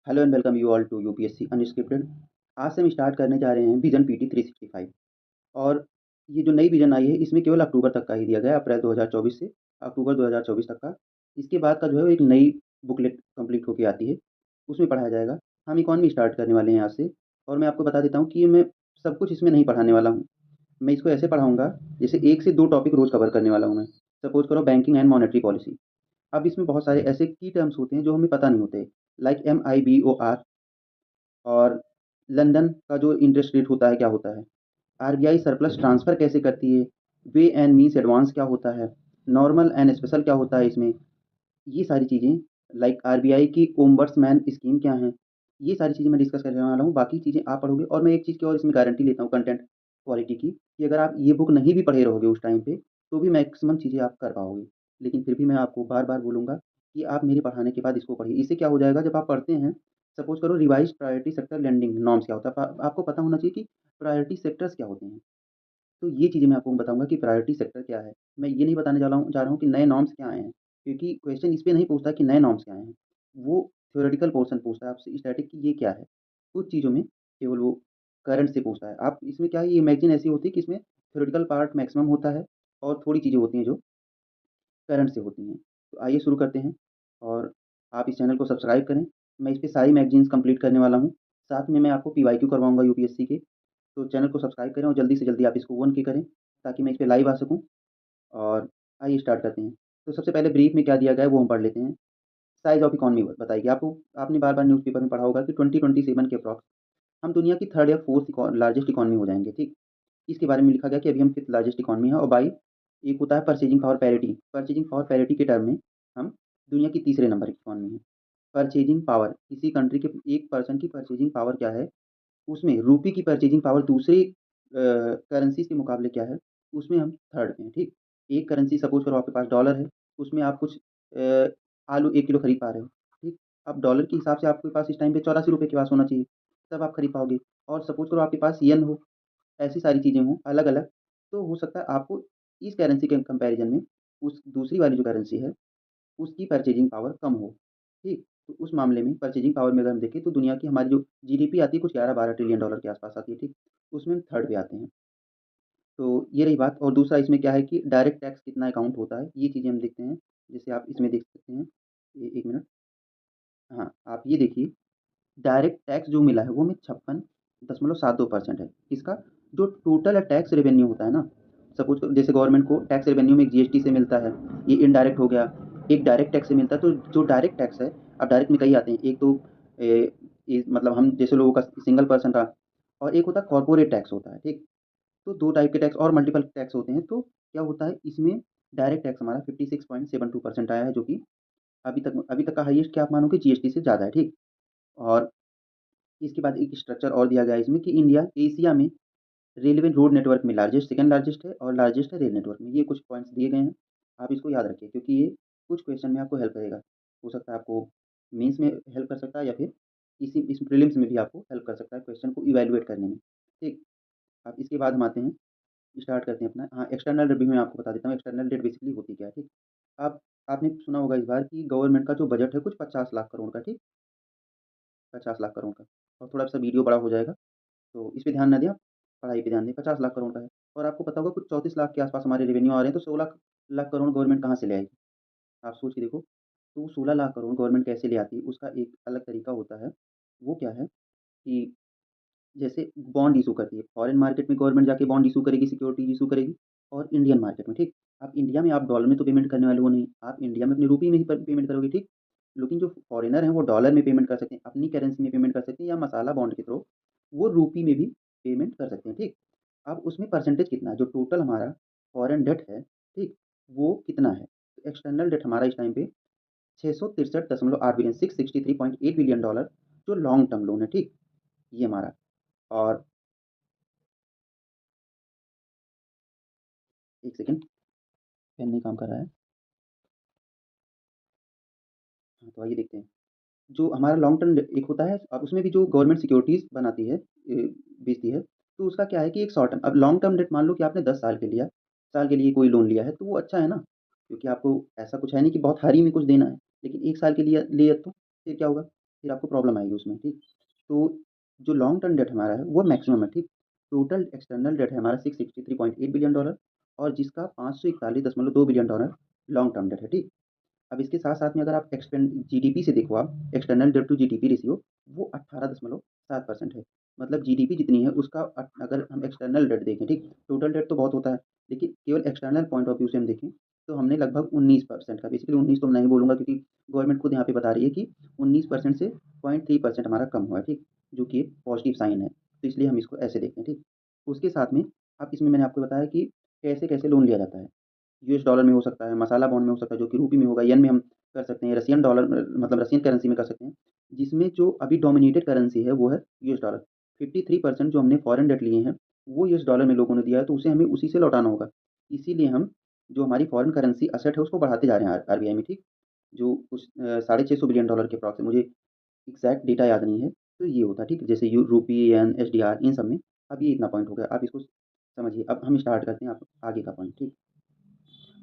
Hello and welcome you all to UPSC unscripted. आज से हम स्टार्ट करने जा रहे हैं विजन पीटी 365। और ये जो नई विजन आई है इसमें केवल अक्टूबर तक का ही दिया गया है, अप्रैल 2024 से अक्टूबर 2024 तक का। इसके बाद का जो है वो एक नई बुकलेट कंप्लीट होके आती है, उसमें पढ़ाया जाएगा। हम इकॉनमी स्टार्ट करने वाले हैं आज से। और मैं आपको बता देता हूँ कि मैं सब कुछ इसमें नहीं पढ़ाने वाला हूँ। मैं इसको ऐसे पढ़ाऊँगा जैसे 1 से 2 टॉपिक रोज़ कवर करने वाला हूँ मैं। सपोज़ करो बैंकिंग एंड मॉनेटरी पॉलिसी। अब इसमें बहुत सारे ऐसे की टर्म्स होते हैं जो हमें पता नहीं होते, लाइक MIBOR। और लंदन का जो इंटरेस्ट रेट होता है क्या होता है, आरबीआई सरप्लस ट्रांसफ़र कैसे करती है, वे एंड मीन्स एडवांस क्या होता है, नॉर्मल एंड स्पेशल क्या होता है इसमें, ये सारी चीज़ें, लाइक आरबीआई की ओम्बड्समैन स्कीम क्या है, ये सारी चीज़ें मैं डिस्कस करने वाला हूँ। बाकी चीज़ें आप पढ़ोगे और मैं एक चीज़ की और इसमें गारंटी लेता हूँ कंटेंट क्वालिटी की, कि अगर आप ये बुक नहीं भी पढ़े रहोगे उस टाइम पे तो भी मैक्सिमम चीज़ें आप कर पाओगे। लेकिन फिर भी मैं आपको बार बार बोलूँगा कि आप मेरे पढ़ाने के बाद इसको पढ़िए। इससे क्या हो जाएगा, जब आप पढ़ते हैं, सपोज करो revise priority sector lending norms क्या होता है, आपको पता होना चाहिए कि प्रायोरिटी सेक्टर्स क्या होते हैं। तो ये चीज़ें मैं आपको बताऊँगा कि प्रायोरिटी सेक्टर क्या है। मैं ये नहीं बताने जा रहा हूँ कि नए नॉर्म्स क्या आए हैं, क्योंकि क्वेश्चन इस पे नहीं पूछता कि नए नॉर्म्स क्या आए हैं। वो थ्योरेटिकल पोर्शन पूछता है आपसे स्टैटिक की ये क्या है। कुछ चीज़ों में केवल वो करंट से पूछता है। आप इसमें क्या है, ये इमेजिन ऐसी होती है कि इसमें थ्योरेटिकल पार्ट मैक्सिमम होता है और थोड़ी चीज़ें होती हैं जो करंट से होती हैं। तो आइए शुरू करते हैं। और आप इस चैनल को सब्सक्राइब करें। मैं इस पे सारी मैगज़ीन्स कंप्लीट करने वाला हूँ। साथ में मैं आपको पीवाईक्यू करवाऊँगा यूपीएससी के। तो चैनल को सब्सक्राइब करें और जल्दी से जल्दी आप इसको 1 के करें, ताकि मैं इस पे लाइव आ सकूँ। और आइए स्टार्ट करते हैं। तो सबसे पहले ब्रीफ में क्या दिया गया है वो हम पढ़ लेते हैं। साइज़ ऑफ इकॉनमी बताइए आपको, आपने बार-बार न्यूज़पेपर में पढ़ा होगा कि 2027 के अप्रॉक्स हम दुनिया की 3rd या 4th लार्जेस्ट इकॉनमी हो जाएँगे, ठीक? इसके बारे में लिखा गया कि अभी हम 5th लार्जेस्ट इकॉनमी है। और बाई एक होता है purchasing power parity. Purchasing power parity के टर्म में हम दुनिया की तीसरे नंबर की इकॉनमी है। परचेजिंग पावर, किसी कंट्री के एक पर्सन की परचेजिंग पावर क्या है, उसमें रुपये की परचेजिंग पावर दूसरी करेंसीज़ के मुकाबले क्या है, उसमें हम 3rd पे हैं, ठीक? एक करेंसी सपोज़ करो आपके पास डॉलर है, उसमें आप कुछ आलू 1 किलो खरीद पा रहे हो, ठीक? अब डॉलर के हिसाब से आपके पास इस टाइम पे ₹84 के पास होना चाहिए, तब आप खरीद पाओगे। और सपोज़ करो आपके पास येन हो, ऐसी सारी चीज़ें हों अलग-अलग, तो हो सकता है आपको इस करेंसी के कंपैरिज़न में उस दूसरी वाली जो करेंसी है, उसकी परचेजिंग पावर कम हो, ठीक? तो उस मामले में परचेजिंग पावर में अगर हम देखें तो दुनिया की हमारी जो जीडीपी आती है कुछ 11-12 ट्रिलियन डॉलर के आस-पास आती है, ठीक? उसमें हम 3rd पे आते हैं। तो ये रही बात। और दूसरा इसमें क्या है कि डायरेक्ट टैक्स कितना अकाउंट होता है, ये चीज़ें हम देखते हैं। जैसे आप इसमें देख सकते हैं, ए 1 मिनट। हाँ, आप ये देखिए, डायरेक्ट टैक्स जो मिला है वो हमें 56.72% है। किसका? जो टोटल टैक्स रेवेन्यू होता है ना, सपोज़ करो जैसे गवर्नमेंट को टैक्स रेवेन्यू में एक जीएसटी से मिलता है, ये इनडायरेक्ट हो गया, एक डायरेक्ट टैक्स से मिलता है। तो जो डायरेक्ट टैक्स है, अब डायरेक्ट में कई आते हैं, एक तो मतलब हम जैसे लोगों का सिंगल पर्सन का, और एक होता है कॉर्पोरेट टैक्स होता है, ठीक? तो 2 टाइप के टैक्स और मल्टीपल टैक्स होते हैं। तो क्या होता है इसमें, डायरेक्ट टैक्स हमारा 56.72% आया है, जो कि अभी तक का हाईएस्ट क्या आप मानोगे, जीएसटी से ज़्यादा है, ठीक? और इसके बाद एक स्ट्रक्चर और दिया गया है इसमें कि इंडिया एशिया में रेलवे रोड नेटवर्क में लार्जेस्ट, सेकंड लार्जेस्ट है और लार्जेस्ट है रेल नेटवर्क में। ये कुछ पॉइंट्स दिए गए हैं, आप इसको याद रखिए, क्योंकि ये कुछ क्वेश्चन में आपको हेल्प करेगा। हो सकता है आपको मेंस में हेल्प कर सकता है, या फिर इस प्रीलिम्स में भी आपको हेल्प कर सकता है क्वेश्चन को इवैल्यूएट करने में, ठीक? अब इसके बाद हम आते हैं, स्टार्ट करते हैं अपना। हाँ, एक्सटर्नल डेट भी मैं आपको बता देता हूँ, एक्सटर्नल डेट बेसिकली होती क्या है, ठीक? आप आपने सुना होगा इस बार कि गवर्नमेंट का जो बजट है कुछ 50 लाख करोड़ का, ठीक? 50 लाख करोड़ का। और थोड़ा-सा वीडियो बड़ा हो जाएगा, तो इस पे ध्यान ना दें आप, पढ़ाई पे ध्यान दें। 50 लाख करोड़ का है। और आपको पता होगा कुछ 34 लाख के आस-पास हमारे रेवेन्यू आ रहे हैं, तो 16 लाख करोड़ गवर्नमेंट कहाँ से ले आएगी? आप सोच के देखो। तो वो 16 लाख करोड़ गवर्नमेंट कैसे ले आती है, उसका एक अलग तरीका होता है। वो क्या है कि जैसे बॉन्ड इश्यू करती है, फॉरेन मार्केट में गवर्नमेंट जाके बॉन्ड इश्यू करेगी, सिक्योरिटीज़ इश्यू करेगी, और इंडियन मार्केट में, ठीक? अब इंडिया में आप डॉलर में तो पेमेंट करने वाले हो नहीं, आप इंडिया में अपने रुपये में ही प पेमेंट करोगे, ठीक? लेकिन जो फॉरेनर हैं वो डॉलर में पेमेंट कर सकते हैं, अपनी करेंसी में पेमेंट कर सकते हैं, या मसाला बॉन्ड के थ्रू वो रूपी में भी पेमेंट कर सकते हैं, ठीक? अब उसमें परसेंटेज कितना है, जो टोटल हमारा फॉरेन डेट है, ठीक? वो कितना है? तो एक्सटर्नल डेट हमारा इस टाइम पे 663.8 बिलियन, 663.8 बिलियन डॉलर जो लॉन्ग टर्म लोन है, ठीक? ये हमारा। और 1 सेकंड, पेन नहीं काम कर रहा है। हाँ, तो आइए देखते हैं। जो हमारा लॉन्ग टर्म एक होता है, अब उसमें भी जो गवर्नमेंट सिक्योरिटीज़ बनाती है, बेचती है, तो उसका क्या है कि एक शॉर्ट टर्म, अब लॉन्ग टर्म डेट मान लो कि आपने 10 साल के लिया, साल के लिए कोई लोन लिया है, तो वो अच्छा है ना, क्योंकि आपको ऐसा कुछ है नहीं कि बहुत हारी में कुछ देना है, लेकिन 1 साल के लिए लिया तो फिर क्या होगा? फिर आपको प्रॉब्लम आएगी उसमें, ठीक। तो जो लॉन्ग टर्म डेट हमारा है वो मैक्सिमम है, ठीक। टोटल एक्सटर्नल डेट है हमारा 663.8 बिलियन डॉलर, और जिसका 541.2 billion dollar long term debt है, ठीक। अब इसके साथ-साथ में अगर आप एक्सटेंड जीडीपी से देखो, आप external debt to GDP ratio वो 18.7% है। मतलब जीडीपी जितनी है उसका अगर हम एक्सटर्नल डेट देखें, ठीक, टोटल डेट तो बहुत होता है, लेकिन केवल एक्सटर्नल पॉइंट ऑफ व्यू से हम देखें तो हमने लगभग 19% का, बेसिकली 19 तो मैं नहीं बोलूँगा क्योंकि गवर्नमेंट खुद यहाँ पे बता रही है कि 19% से 0.3% हमारा कम हुआ है, ठीक, जो कि एक पॉजिटिव साइन है। तो इसलिए हम इसको ऐसे देखते हैं, ठीक। उसके साथ में अब इसमें मैंने आपको बताया कि कैसे-कैसे लोन लिया जाता है। यूएस डॉलर में हो सकता है, मसाला बॉन्ड में हो सकता है जो कि रूपी में होगा, येन में हम कर सकते हैं, रशियन डॉलर मतलब रशियन करेंसी में कर सकते हैं। जिसमें जो अभी डोमिनेटेड करेंसी है वो है यूएस डॉलर। 53% जो हमने फॉरेन डेट लिए हैं, वो यूएस डॉलर में लोगों ने दिया है, तो उसे हमें उसी से लौटाना होगा। इसीलिए हम जो हमारी फॉरेन करेंसी एसेट है उसको बढ़ाते जा रहे हैं आरबीआई में, ठीक। जो कुछ साढ़े 600 बिलियन डॉलर के अप्रॉक्स है, मुझे एग्जैक्ट डेटा याद नहीं है। तो ये होता है, ठीक। जैसे यू रूपी, येन, एसडीआर, इन सब में अब ये इतना पॉइंट हो गया, आप इसको समझिए। अब हम स्टार्ट करते हैं आप आगे का पॉइंट, ठीक।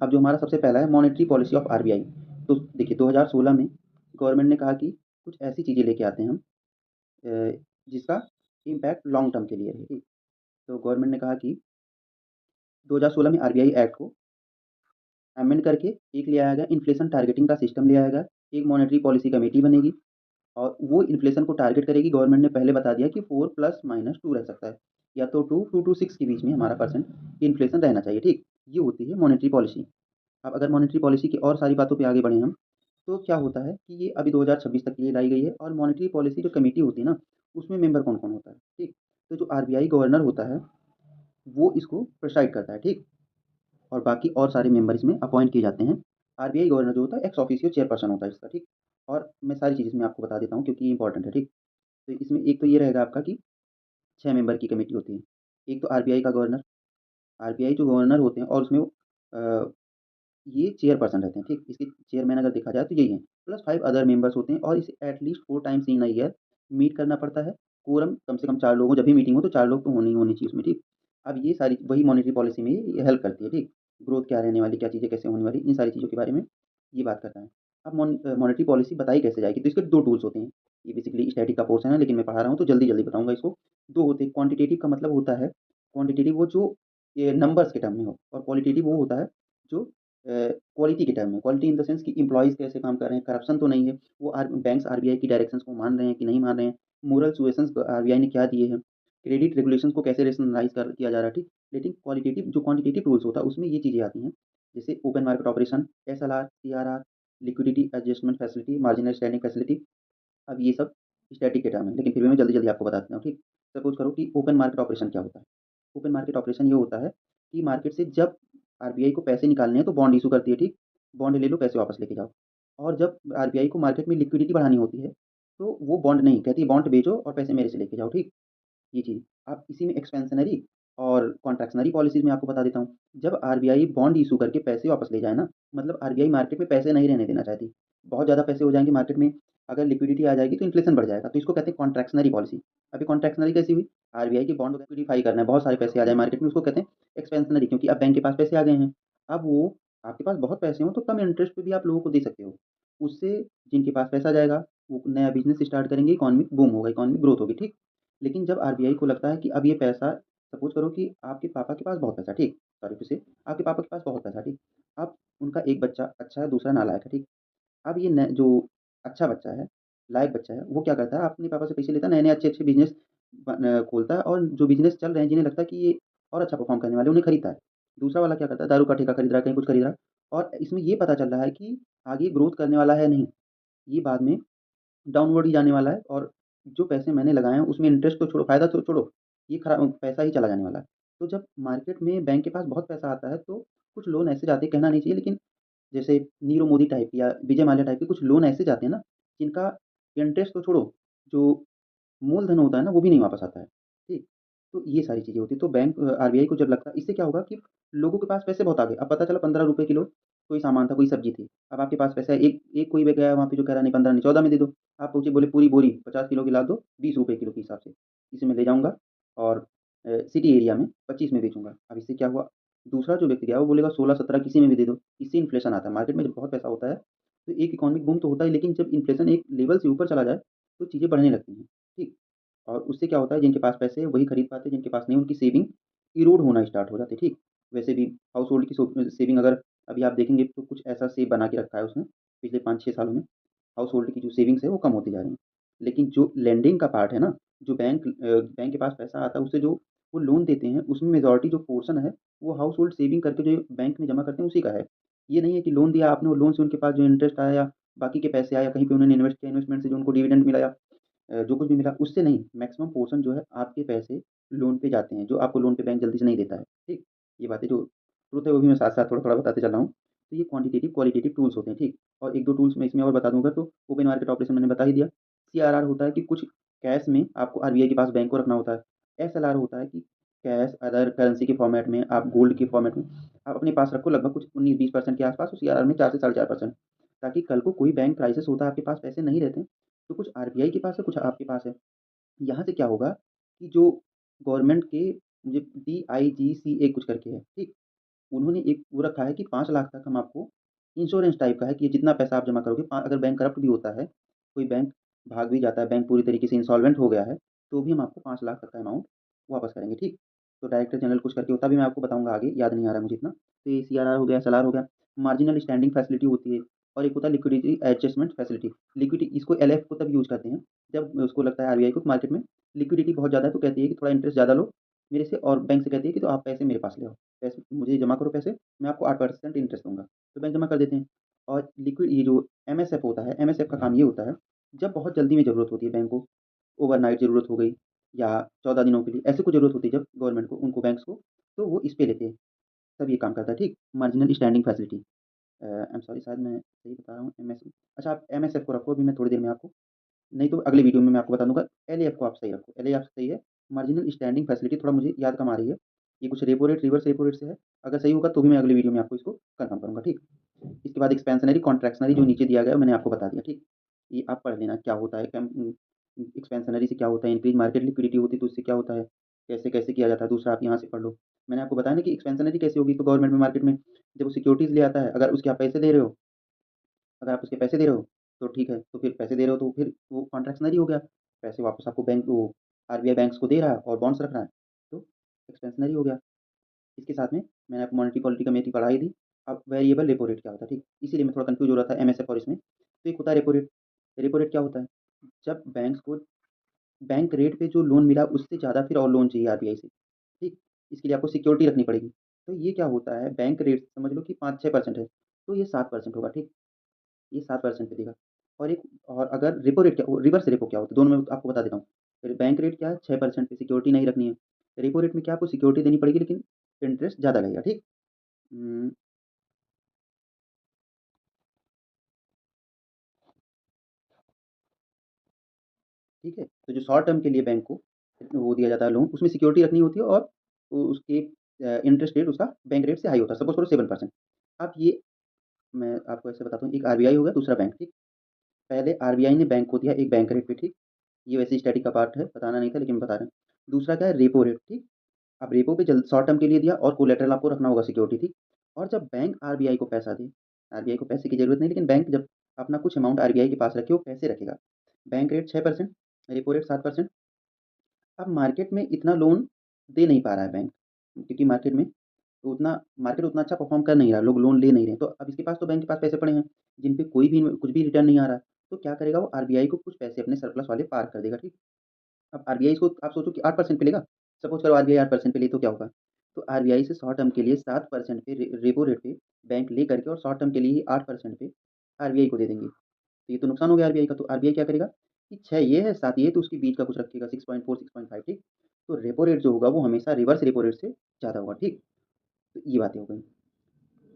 अब जो हमारा सबसे पहला है मॉनेटरी पॉलिसी ऑफ आरबीआई। तो देखिए 2016 में गवर्नमेंट ने कहा कि कुछ ऐसी चीज़ें लेके आते हैं हम जिसका इम्पैक्ट लॉन्ग टर्म के लिए है, ठीक। तो गवर्नमेंट ने कहा कि 2016 में आरबीआई एक्ट को अमेंड करके एक ले आया गया इन्फ्लेशन टारगेटिंग का सिस्टम ले आया गया। एक मॉनेटरी पॉलिसी कमेटी बनेगी और वो इन्फ्लेशन को टारगेट करेगी। गवर्नमेंट ने पहले बता दिया कि 4 प्लस माइनस 2 रह सकता है, या तो 2 टू 6 के बीच में हमारा परसेंट इन्फ्लेशन रहना चाहिए, ठीक। ये होती है मॉनेटरी पॉलिसी। अब अगर मॉनेटरी पॉलिसी की और सारी बातों पे आगे बढ़े हम, तो क्या होता है कि ये अभी 2026 तक के लिए लाई गई है, और मॉनेटरी पॉलिसी जो कमेटी होती है ना, उसमें मेंबर कौन-कौन होता है, ठीक। तो जो आरबीआई गवर्नर होता है, वो इसको प्रिसाइड करता है, ठीक। और बाकी और सारे मेंबर इसमें अपॉइंट किए जाते हैं। आरबीआई गवर्नर जो होता है एक्स ऑफिशियो चेयरपर्सन होता है इसका, ठीक। और मैं सारी चीज़ इसमें आपको बता देता हूँ क्योंकि ये इंपॉर्टेंट है, ठीक। तो इसमें एक तो ये रहेगा आपका कि 6 मेंबर की कमेटी होती है। एक तो आरबीआई का गवर्नर, आरबीआई जो गवर्नर होते हैं और उसमें ये चेयरपर्सन रहते हैं, ठीक। इसके चेयरमैन अगर देखा जाए तो यही हैं, प्लस 5 अदर मेंबर्स होते हैं, और इसे at least 4 times in a year meet करना पड़ता है। कोरम कम से कम 4 लोग हों, जब भी मीटिंग हो तो 4 लोग तो होनी ही होनी चाहिए उसमें, ठीक। अब ये सारी वही मॉनेटरी पॉलिसी में ये हेल्प करती है, ठीक। ग्रोथ क्या रहने वाली, क्या चीज़ें कैसे होने वाली, इन सारी चीज़ों के बारे में ये बात करता है। अब मॉनेटरी पॉलिसी बताई कैसे जाएगी, तो इसके 2 टूल्स होते हैं। ये बेसिकली स्टैटिक का पोर्शन है, लेकिन मैं पढ़ा रहा हूँ तो जल्दी-जल्दी बताऊँगा इसको। 2 होते हैं, क्वांटिटेटिव का मतलब होता है क्वांटिटेटिव वो जो ये नंबर्स के टर्म में हो, और क्वालिटेटिव वो होता है जो क्वालिटी के टर्म में। क्वालिटी इन द सेंस कि एम्प्लॉइज़ कैसे काम कर रहे हैं, करप्शन तो नहीं है, वो बैंक्स आरबीआई की डायरेक्शंस को मान रहे हैं कि नहीं मान रहे हैं, मोरल सुएशंस आरबीआई ने क्या दिए हैं, क्रेडिट रेगुलेशंस को कैसे रेशनलाइज़ किया जा रहा है, ठीक। लेकिन क्वालिटेटिव जो क्वांटिटेटिव टूल्स होता है उसमें ये चीज़ें आती हैं, जैसे open market operation, SLR, CRR, liquidity adjustment facility, marginal standing facility. अब ये सब स्टैटिक के टर्म है, लेकिन फिर भी मैं जल्दी-जल्दी आपको बता देता हूँ, ठीक। सपोज़ करो कि ओपन मार्केट ऑपरेशन क्या होता है? ओपन मार्केट ऑपरेशन ये होता है कि मार्केट से जब आरबीआई को पैसे निकालने हैं तो बॉन्ड इश्यू करती है, ठीक। बॉन्ड ले लो, पैसे वापस लेके जाओ। और जब आरबीआई को मार्केट में लिक्विडिटी बढ़ानी होती है, तो वो बॉन्ड नहीं, कहती है बॉन्ड बेचो और पैसे मेरे से लेके जाओ, ठीक। ये चीज़। अब इसी में एक्सपेंशनरी और कॉन्ट्रैक्शनरी पॉलिसीज़ मैं आपको बता देता हूँ। जब आरबीआई बॉन्ड इश्यू करके पैसे वापस ले जाए ना, मतलब आरबीआई मार्केट में पैसे नहीं रहने देना चाहती। बहुत ज़्यादा पैसे हो जाएँगे मार्केट में, अगर लिक्विडिटी आ जाएगी तो इन्फ्लेशन बढ़ जाएगा, तो इसको कहते हैं कॉन्ट्रैक्शनरी पॉलिसी। अभी कॉन्ट्रैक्शनरी कैसी हुई? आरबीआई के बॉन्ड को लिक्विडिफ़ाई करना है, बहुत सारे पैसे आ जाए मार्केट में, उसको कहते हैं एक्सपेंशनरी, क्योंकि अब बैंक के पास पैसे आ गए हैं। अब वो आपके पास बहुत पैसे हों तो कम इंटरेस्ट पे भी आप लोगों को दे सकते हो। उससे जिनके पास पैसा जाएगा, वो नया बिज़नेस स्टार्ट करेंगे, इकोनॉमी बूम होगा, इकोनॉमी ग्रोथ होगी, ठीक। लेकिन जब आरबीआई को लगता है कि अब ये पैसा, सपोज़ करो कि आपके पापा के पास बहुत पैसा है, ठीक? सॉरी टू से, आपके पापा के पास बहुत पैसा है, ठीक? अब उनका एक बच्चा अच्छा है, दूसरा नालायक है, ठीक? अब ये न जो अच्छा बच्चा है, लायक बच्चा है, वो क्या करता है, अपने पापा से पैसे लेता है, नए-नए अच्छे-अच्छे बिज़नेस खोलता है, और जो बिज़नेस चल रहे हैं, जिन्हें लगता है कि ये और अच्छा परफ़ॉर्म करने वाले हैं, उन्हें खरीदता है। दूसरा वाला क्या करता है, दारू का ठेका खरीद रहा है, कहीं कुछ खरीद रहा है, और इसमें ये पता चल रहा है कि आगे ग्रोथ करने वाला है नहीं, ये बाद में डाउनवर्ड ही जाने वाला है, और जो पैसे मैंने लगाए हैं उसमें इंटरेस्ट तो छोड़ो, फ़ायदा तो छोड़ो, ये पैसा ही चला जाने वाला है। तो जब मार्केट में बैंक के पास बहुत पैसा आता है तो कुछ लोन ऐसे जाते हैं, कहना नहीं चाहिए, लेकिन जैसे नीरव मोदी टाइप या विजय माल्या टाइप के कुछ लोन ऐसे जाते हैं ना, जिनका इंटरेस्ट तो छोड़ो, जो मूलधन होता है ना वो भी नहीं वापस आता है, ठीक? तो ये सारी चीज़ें होती हैं। तो बैंक आरबीआई को जब लगता है, इससे क्या होगा कि लोगों के पास पैसे बहुत आ गए। अब पता चला ₹15 किलो कोई सामान था, कोई सब्ज़ी थी। अब आपके पास पैसा है, एक एक कोई भी गया वहाँ पे जो कह रहा नहीं 15 नहीं 14 में दे दो। आप पहुँचे, बोले पूरी बोरी 50 किलो की ला दो ₹20 किलो के हिसाब से। इसे मैं ले जाऊँगा और सिटी एरिया में 25 में बेचूँगा। अब इससे क्या हुआ, दूसरा जो व्यक्ति गया वो बोलेगा 16-17 किसी में भी दे दो। इससे इन्फ्लेशन आता है। मार्केट में जब बहुत पैसा होता है तो एक इकोनॉमिक बूम तो होता है, लेकिन जब इन्फ्लेशन एक लेवल से ऊपर चला जाए तो चीज़ें बढ़ने लगती हैं, ठीक? और उससे क्या होता है, जिनके पास पैसे हैं वही खरीद पाते हैं, जिनके पास नहीं उनकी सेविंग इरोड होना स्टार्ट हो जाती है, ठीक? वैसे भी हाउस होल्ड की सेविंग अगर अभी आप देखेंगे तो कुछ ऐसा सेव बना के रखा है उसने पिछले 5-6 सालों में, हाउस होल्ड की जो सेविंग्स है वो कम होती जा रही हैं। लेकिन जो लेंडिंग का पार्ट है ना, जो बैंक के पास पैसा आता है उससे जो वो लोन देते हैं, उसमें मेजॉरिटी जो पोर्शन है, वो हाउस होल्ड सेविंग करके जो बैंक में जमा करते हैं उसी का है। ये नहीं है कि लोन दिया आपने और लोन से उनके पास जो इंटरेस्ट आया या बाकी के पैसे आए या कहीं पे उन्होंने इन्वेस्ट किया, इन्वेस्टमेंट से जो उनको डिविडेंड मिला या जो कुछ भी मिला उससे नहीं, मैक्सिमम पोर्शन जो है आपके पैसे लोन पे जाते हैं, जो आपको लोन पे बैंक जल्दी से नहीं देता है, ठीक? ये बातें जो ट्रुथ है वो भी मैं साथ-साथ थोड़ा-थोड़ा बताते चल रहा हूँ। तो ये क्वांटिटेटिव, क्वालिटेटिव टूल्स होते हैं, ठीक? और 1-2 टूल्स मैं इसमें और बता दूँगा तो ओपन मार्केट ऑपरेशन मैंने बता ही दिया। सीआरआर होता है कि कुछ कैश में आपको आरबीआई के पास बैंक को रखना होता है। एसएलआर होता है कि कैश अदर करेंसी के फॉर्मेट में, आप गोल्ड के फॉर्मेट में आप अपने पास रखो लगभग कुछ 19-20% के आस-पास और सीआरआर में 4 से 4.5%, ताकि कल को कोई बैंक क्राइसिस होता है, आपके पास पैसे नहीं रहते, तो कुछ आरबीआई के पास है, कुछ आपके पास है। यहाँ से क्या होगा कि जो गवर्नमेंट के मुझे डीआईजीसीए कुछ करके है, ठीक? उन्होंने एक वो रखा है कि 5 लाख तक हम आपको इंश्योरेंस टाइप का है कि जितना पैसा आप जमा करोगे अगर बैंक करप्ट भी होता है, कोई बैंक भाग भी जाता है, बैंक पूरी तरीके से इंसॉल्वेंट हो गया है, तो भी हम आपको 5 लाख तक का अमाउंट वापस करेंगे, ठीक? तो डायरेक्टर जनरल कुछ करके होता है, अभी मैं आपको बताऊँगा आगे, याद नहीं आ रहा है मुझे इतना। तो ये सीआरआर हो गया, एसएलआर हो गया, मार्जिनल स्टैंडिंग फैसिलिटी होती है और एक होता है लिक्विडिटी एडजस्टमेंट फैसिलिटी। लिक्विडिटी इसको एलएफ को तब यूज़ करते हैं, जब उसको लगता है आरबीआई को मार्केट में लिक्विडिटी बहुत ज़्यादा है, तो कहती है कि थोड़ा इंटरेस्ट ज़्यादा लो मेरे से और बैंक से कहती है कि तो आप पैसे मेरे पास ले आओ। पैसे मुझे जमा करो पैसे, मैं आपको 8% इंटरेस्ट दूँगा। तो बैंक जमा कर देते हैं और लिक्विड ये जो एमएसएफ होता है, एमएसएफ का काम ये होता है, जब बहुत जल्दी में ज़रूरत होती है बैंक को, ओवरनाइट ज़रूरत हो गई या 14 दिनों के लिए, ऐसे कुछ ज़रूरत होती है जब गवर्नमेंट को, उनको बैंक्स को, तो वो इस पे लेते हैं, तब ये काम करता है, ठीक? Marginal standing facility. I am sorry शायद मैं सही बता रहा हूँ अच्छा आप एमएसएफ को रखो अभी मैं थोड़ी देर में आपको नहीं तो अगली वीडियो में मैं आपको बता दूँगा, एलएएफ को आप सही रखो, एलएएफ सही है, मार्जिनल स्टैंडिंग फैसिलिटी थोड़ा मुझे याद कम आ रही है, ये कुछ repo rate, reverse repo rate से है, अगर सही होगा तो भी मैं अगली वीडियो में आपको इसको कन्फर्म करूँगा, ठीक? इसके बाद एक्सपेंशनरी, कॉन्ट्रैक्शनरी जो नीचे दिया गया है मैंने आपको बता दिया, ठीक? ये आप पढ़ लेना क्या होता है, एक्सपेंशनरी से क्या होता है, इंक्रीज़ मार्केट लिक्विडिटी होती है तो उससे क्या होता है, कैसे-कैसे किया जाता है, दूसरा आप यहाँ से पढ़ लो। मैंने आपको बताया ना कि एक्सपेंशनरी कैसे होगी, तो गवर्नमेंट में मार्केट में जब वो सिक्योरिटीज़ ले आता है, अगर उसके आप पैसे दे रहे हो, अगर आप उसके पैसे दे रहे हो, तो ठीक है, तो फिर पैसे दे रहे हो तो फिर वो कॉन्ट्रैक्शनरी हो गया। पैसे वापस आपको बैंक वो आरबीआई बैंक्स को दे रहा है और बॉन्ड्स रख रहा है, तो एक्सपेंशनरी हो गया। इसके साथ में मैंने आपको मॉनेटरी पॉलिसी कमेटी पढ़ा ही दी। अब वेरिएबल रेपो रेट क्या होता है, ठीक? इसीलिए मैं थोड़ा कन्फ्यूज़ हो रहा था एमएसएफ और इसमें। तो एक होता है रेपो रेट। रेपो रेट क्या होता है? जब बैंक्स को बैंक रेट पे जो लोन मिला उससे ज़्यादा फिर और लोन चाहिए आरबीआई से, ठीक? इसके लिए आपको सिक्योरिटी रखनी पड़ेगी। तो ये क्या होता है, बैंक रेट समझ लो कि 5-6% है, तो ये 7% होगा, ठीक? ये 7% पे देगा और एक और अगर रेपो रेट क्या रिवर्स रेपो क्या होता है, दोनों में आपको बता देता हूँ। फिर बैंक रेट क्या है 6% पे सिक्योरिटी नहीं रखनी है। रेपो रेट में क्या आपको सिक्योरिटी देनी पड़ेगी लेकिन इंटरेस्ट ज़्यादा लगेगा, ठीक? उम, ठीक है? तो जो शॉर्ट टर्म के लिए बैंक को वो दिया जाता है लोन, उसमें सिक्योरिटी रखनी होती है और उसके इंटरेस्ट रेट उसका बैंक रेट से हाई होता है। सपोज़ करो 7%। अब ये मैं आपको ऐसे बताता हूँ, एक आरबीआई हो गया, दूसरा बैंक, ठीक? पहले आरबीआई ने बैंक को दिया एक बैंक रेट पे, ठीक? ये वैसे स्टैटिक का पार्ट है, बताना नहीं था लेकिन बता रहे हैं। दूसरा क्या है रेपो रेट, ठीक? अब रेपो पे जल्द शॉर्ट टर्म के लिए दिया और कोलैटरल आपको रखना होगा सिक्योरिटी, ठीक? और जब बैंक आरबीआई को पैसा दे, आरबीआई को पैसे की ज़रूरत नहीं लेकिन बैंक जब अपना कुछ अमाउंट आरबीआई के पास रखे, वो पैसे रखेगा। Bank rate 6%, repo rate 7%। अब मार्केट में इतना लोन दे नहीं पा रहा है बैंक, क्योंकि मार्केट उतना अच्छा परफ़ॉर्म कर नहीं रहा, लोग लोन ले नहीं रहे हैं। तो अब इसके पास तो बैंक के पास पैसे पड़े हैं, जिन पे कोई भी कुछ भी रिटर्न नहीं आ रहा है। तो क्या करेगा वो आरबीआई को कुछ पैसे अपने सरप्लस वाले पार्क कर देगा, ठीक? अब आरबीआई इसको आप सोचो कि 8% पे लेगा, सपोज़ करो आरबीआई 8% पे ली तो क्या होगा? तो आरबीआई से शॉर्ट टर्म के लिए 7% पे रेपो रेट पे बैंक ले करके और शॉर्ट टर्म के लिए ही 8% पे आरबीआई को दे देंगे। तो ये तो नुकसान हो गया आरबीआई का, तो आरबीआई क्या करेगा कि 6 ये है, 7 ये है, तो उसके बीच का कुछ रखेगा 6.4, 6.5, ठीक? तो रेपो रेट जो होगा वो हमेशा रिवर्स रेपो रेट से ज़्यादा होगा, ठीक? तो ये बातें हो गई।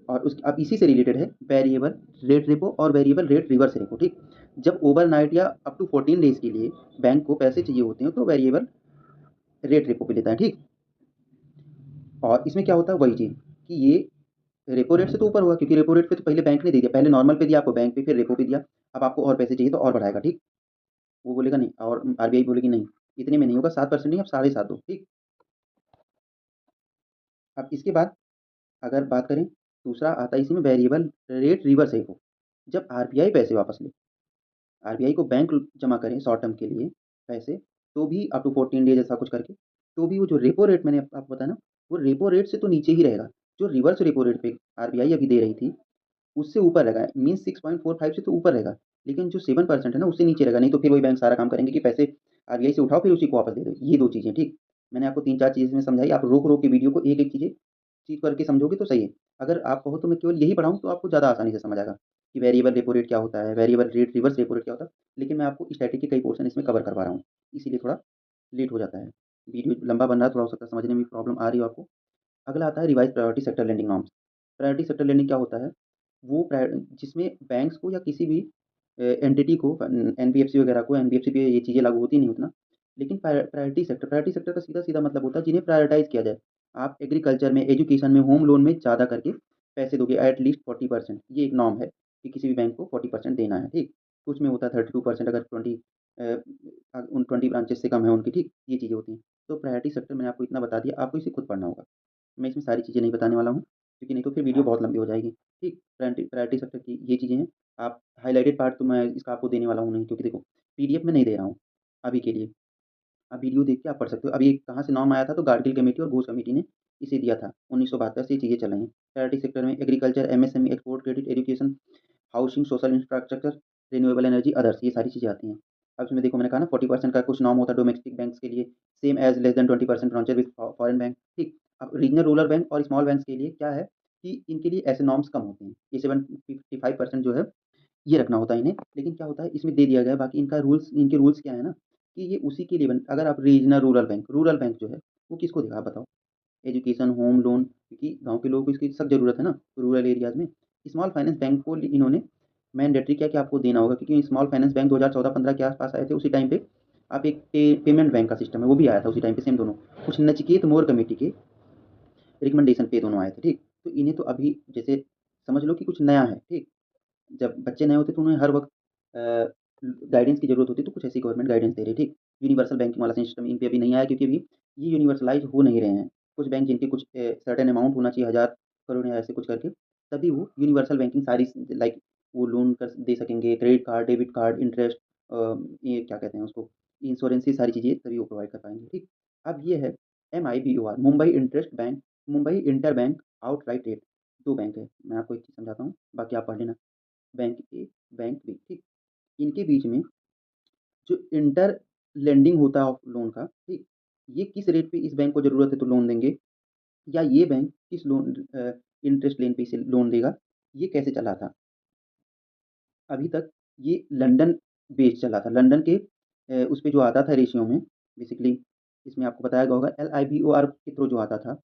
और उस अब इसी से रिलेटेड है वेरिएबल रेट रेपो और वेरिएबल रेट रिवर्स रेपो, ठीक? जब ओवरनाइट या अप टू 14 डेज़ के लिए बैंक को पैसे चाहिए होते हैं तो वेरिएबल रेट रेपो पे लेता है, ठीक? और इसमें क्या होता है वही चीज़ कि ये रेपो रेट से तो ऊपर हुआ क्योंकि रेपो रेट पे तो पहले बैंक ने दे दिया, पहले नॉर्मल पे दिया आपको बैंक पे, फिर रेपो पे दिया। अब आपको और पैसे चाहिए तो और बढ़ाएगा, ठीक? वो बोलेगा नहीं और आरबीआई बोलेगी नहीं, इतने में नहीं होगा, 7% नहीं, अब 7.5 दो, ठीक? अब इसके बाद अगर बात करें, दूसरा आता है इसी में वेरिएबल रेट रिवर्स रेपो, जब आरबीआई पैसे वापस ले। आरबीआई को बैंक जमा करें शॉर्ट टर्म के लिए पैसे, तो भी अप टू 14 डेज़ ऐसा कुछ करके, तो भी वो जो रेपो रेट मैंने आपको बताया ना, वो रेपो रेट से तो नीचे ही रहेगा। जो रिवर्स रेपो रेट पे आरबीआई अभी दे रही थी, उससे ऊपर रहेगा, मीन्स 6.45 से तो ऊपर रहेगा, लेकिन जो 7% है ना, उससे नीचे रहेगा। नहीं तो फिर वही बैंक सारा काम करेंगे कि पैसे आरबीआई से उठाओ फिर उसी को वापस दे दो। ये 2 चीज़ें, ठीक। मैंने आपको 3-4 चीज़ इसमें समझाई, आप रोक-रोक के वीडियो को एक-एक चीज़ करके समझोगे तो सही है। अगर आप कहो तो मैं केवल यही पढ़ाऊँ तो आपको ज़्यादा आसानी से समझ आएगा कि वेरिएबल रेपो रेट क्या होता है, variable rate reverse repo rate क्या होता है। लेकिन मैं आपको स्टैटिक के कई पोर्शन इसमें कवर करवा रहा हूँ, इसीलिए थोड़ा लेट हो जाता है। वीडियो लंबा बन रहा है, थोड़ा हो सकता है समझने में प्रॉब्लम आ रही हो आपको। अगला आता है revise priority sector lending norms. Priority sector lending क्या होता है? वो जिसमें बैंक्स को या किसी भी एंटिटी को, एनबीएफसी वगैरह को, एनबीएफसी पे ये चीज़ें लागू होती नहीं उतना, लेकिन प्रायोरिटी सेक्टर का सीधा-सीधा मतलब होता है जिन्हें प्रायोरिटाइज़ किया जाए। आप एग्रीकल्चर में, एजुकेशन में, होम लोन में ज़्यादा करके पैसे दोगे एट लीस्ट 40%, ये एक नॉर्म है कि किसी भी बैंक को 40% देना है, ठीक? कुछ में होता है 32% अगर 20 ब्रांचेज़ से कम है उनकी, ठीक? ये चीज़ें होती हैं। तो प्रायोरिटी सेक्टर मैंने आपको इतना बता दिया, आपको इसे खुद पढ़ना होगा। मैं इसमें सारी चीज़ें नहीं बताने वाला हूँ, क्योंकि नहीं तो फिर वीडियो बहुत लंबी हो जाएगी, ठीक? प्रायोरिटी सेक्टर की ये चीज़ें हैं। आप हाइलाइटेड पार्ट तो मैं इसका आपको देने वाला हूँ नहीं, क्योंकि देखो पीडीएफ में नहीं दे रहा हूँ अभी के लिए। आप वीडियो देख के आप पढ़ सकते हो। अभी कहाँ से नॉर्म आया था, तो गाडगिल कमेटी और घोष कमेटी ने इसे दिया था। 1972 से ये चीज़ें चल रही हैं। प्रायोरिटी सेक्टर में agriculture, MSME, export credit, education, housing, social infrastructure, renewable energy, others, ये सारी चीज़ें आती हैं। अब इसमें देखो मैंने कहा ना 40% का कुछ नॉर्म होता है डोमेस्टिक बैंक्स के लिए, same as less than 20% branches with foreign bank, ठीक। अब रीजनल रूरल बैंक और स्मॉल बैंक्स के लिए क्या है कि इनके लिए ऐसे नॉर्म्स कम होते हैं। ये 755% जो है ये रखना होता है इन्हें। लेकिन क्या होता है इसमें दे दिया गया है, बाकी इनके रूल्स क्या है ना कि ये उसी के लिए अगर आप रीजनल रूरल बैंक जो है वो किसको देगा आप बताओ? एजुकेशन, होम लोन, क्योंकि गाँव के लोगों को इसकी सख्त ज़रूरत है ना रूरल एरियाज़ में। स्मॉल फाइनेंस बैंक को इन्होंने मैंडेटरी किया कि आपको देना होगा, क्योंकि स्मॉल फाइनेंस बैंक 2014-15 के आस-पास आए थे, उसी टाइम पे आप एक पेमेंट बैंक का सिस्टम है, वो भी आया था उसी टाइम पे सेम दोनों। कुछ नचिकेत मोर कमेटी के रिकमेंडेशन पे दोनों आए थे, ठीक? तो इन्हें तो अभी जैसे समझ लो कि कुछ नया है, ठीक? जब बच्चे नए होते तो उन्हें हर वक़्त गाइडेंस की ज़रूरत होती है, तो कुछ ऐसी गवर्नमेंट गाइडेंस दे रही है, ठीक? यूनिवर्सल बैंकिंग वाला सिस्टम इन पे अभी नहीं आया, क्योंकि अभी ये यूनिवर्सलाइज़ हो नहीं रहे हैं। कुछ बैंक जिनके कुछ सर्टेन अमाउंट होना चाहिए, 1000 करोड़ या ऐसे कुछ करके, तभी वो यूनिवर्सल बैंकिंग सारी लाइक वो लोन कर दे सकेंगे, credit card, debit card, interest, ये क्या कहते हैं उसको, इंश्योरेंस, ये सारी चीज़ें तभी वो प्रोवाइड कर पाएँगे, ठीक? अब ये है MIBOR, Mumbai interest bank, Mumbai inter bank outright rate, 2 bank है। मैं आपको एक चीज़ समझाता हूँ, बाकी आप पढ़ लेना। बैंक ए, बैंक बी, ठीक? इनके बीच में जो इंटर लेंडिंग होता है ऑफ लोन का, ठीक? ये किस रेट पे इस बैंक को ज़रूरत है तो लोन देंगे, या ये बैंक किस इंटरेस्ट रेट पे इसे लोन देगा, ये कैसे चला था? अभी तक ये लंदन बेस्ड चला था। लंदन के उस पे जो आता था रेशियो में, बेसिकली इसमें आपको बताया गया होगा एलआईबीओआर के थ्रू जो आता था,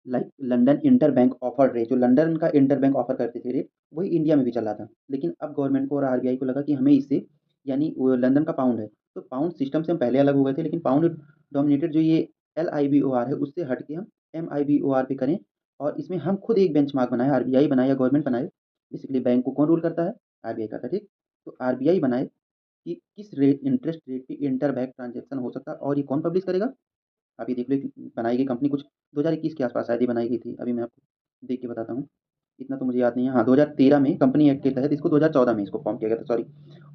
like London inter bank offered rate, जो लंदन का इंटर बैंक ऑफर करते थे रेट, वही इंडिया में भी चला था। लेकिन अब गवर्नमेंट को और आरबीआई को लगा कि हमें इससे, यानी वो लंदन का पाउंड है, तो पाउंड सिस्टम से हम पहले अलग हो गए थे, लेकिन पाउंड डोमिनेटेड जो ये एलआईबीओआर है उससे हट के हम एमआईबीओआर पे करें, और इसमें हम खुद एक बेंचमार्क बनाए, आरबीआई बनाए या गवर्नमेंट बनाए। बेसिकली बैंक को कौन रूल करता है? आरबीआई करता है, ठीक। तो आरबीआई बनाए कि किस रेट, इंटरेस्ट रेट पे इंटर बैंक ट्रांजैक्शन हो सकता है, और ये कौन पब्लिश करेगा? आप ये देख लो, एक बनाई गई कंपनी कुछ 2021 के आस-पास शायद ये बनाई गई थी। अभी मैं आपको देख के बताता हूँ। इतना तो मुझे याद नहीं है। हाँ, 2013 में कंपनी एक्ट के तहत इसको 2014 में इसको फॉर्म किया गया था, सॉरी।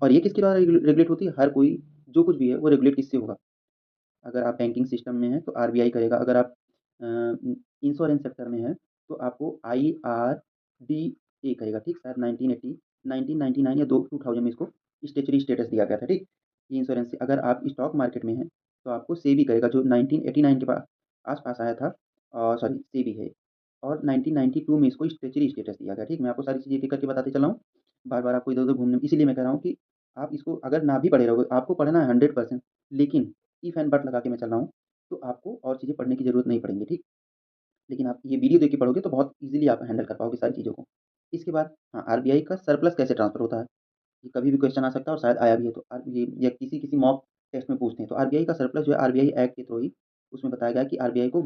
और ये किसके द्वारा रेगुलेट होती है? हर कोई जो कुछ भी है वो रेगुलेट किससे होगा? अगर आप बैंकिंग सिस्टम में हैं तो आरबीआई करेगा। अगर आप इंश्योरेंस सेक्टर में हैं तो आपको आईआरडीए करेगा, ठीक? शायद 1999 या 2000 में इसको स्टैट्यूटरी स्टेटस दिया गया था, ठीक? इंश्योरेंस से अगर आप स्टॉक मार्केट में हैं तो आपको सेबी करेगा, जो 1989 के आस-पास आया था, सॉरी सेबी है, और 1992 में इसको स्टैट्यूटरी स्टेटस दिया गया, ठीक? मैं आपको सारी चीज़ें एक-एक करके बताते चला हूँ। बार-बार आपको इधर-उधर घूमने, इसीलिए मैं कह रहा हूँ कि आप इसको अगर ना भी पढ़े रहोगे, आपको पढ़ना है 100%, लेकिन इफ एंड बट लगा के मैं चल रहा हूँ, तो आपको और चीज़ें पढ़ने की ज़रूरत नहीं पड़ेंगी, ठीक? लेकिन आप ये वीडियो देख के पढ़ोगे तो बहुत ईज़िली आप हैंडल कर पाओगे सारी चीज़ों को। इसके बाद हाँ, आरबीआई का सरप्लस कैसे ट्रांसफ़र होता है? ये कभी भी क्वेश्चन आ सकता है, और शायद आया भी है, तो ये या किसी-किसी मॉक टेस्ट में पूछते हैं। तो आरबीआई का सरप्लस जो है आरबीआई एक्ट के थ्रू ही उसमें बताया गया है कि आरबीआई को,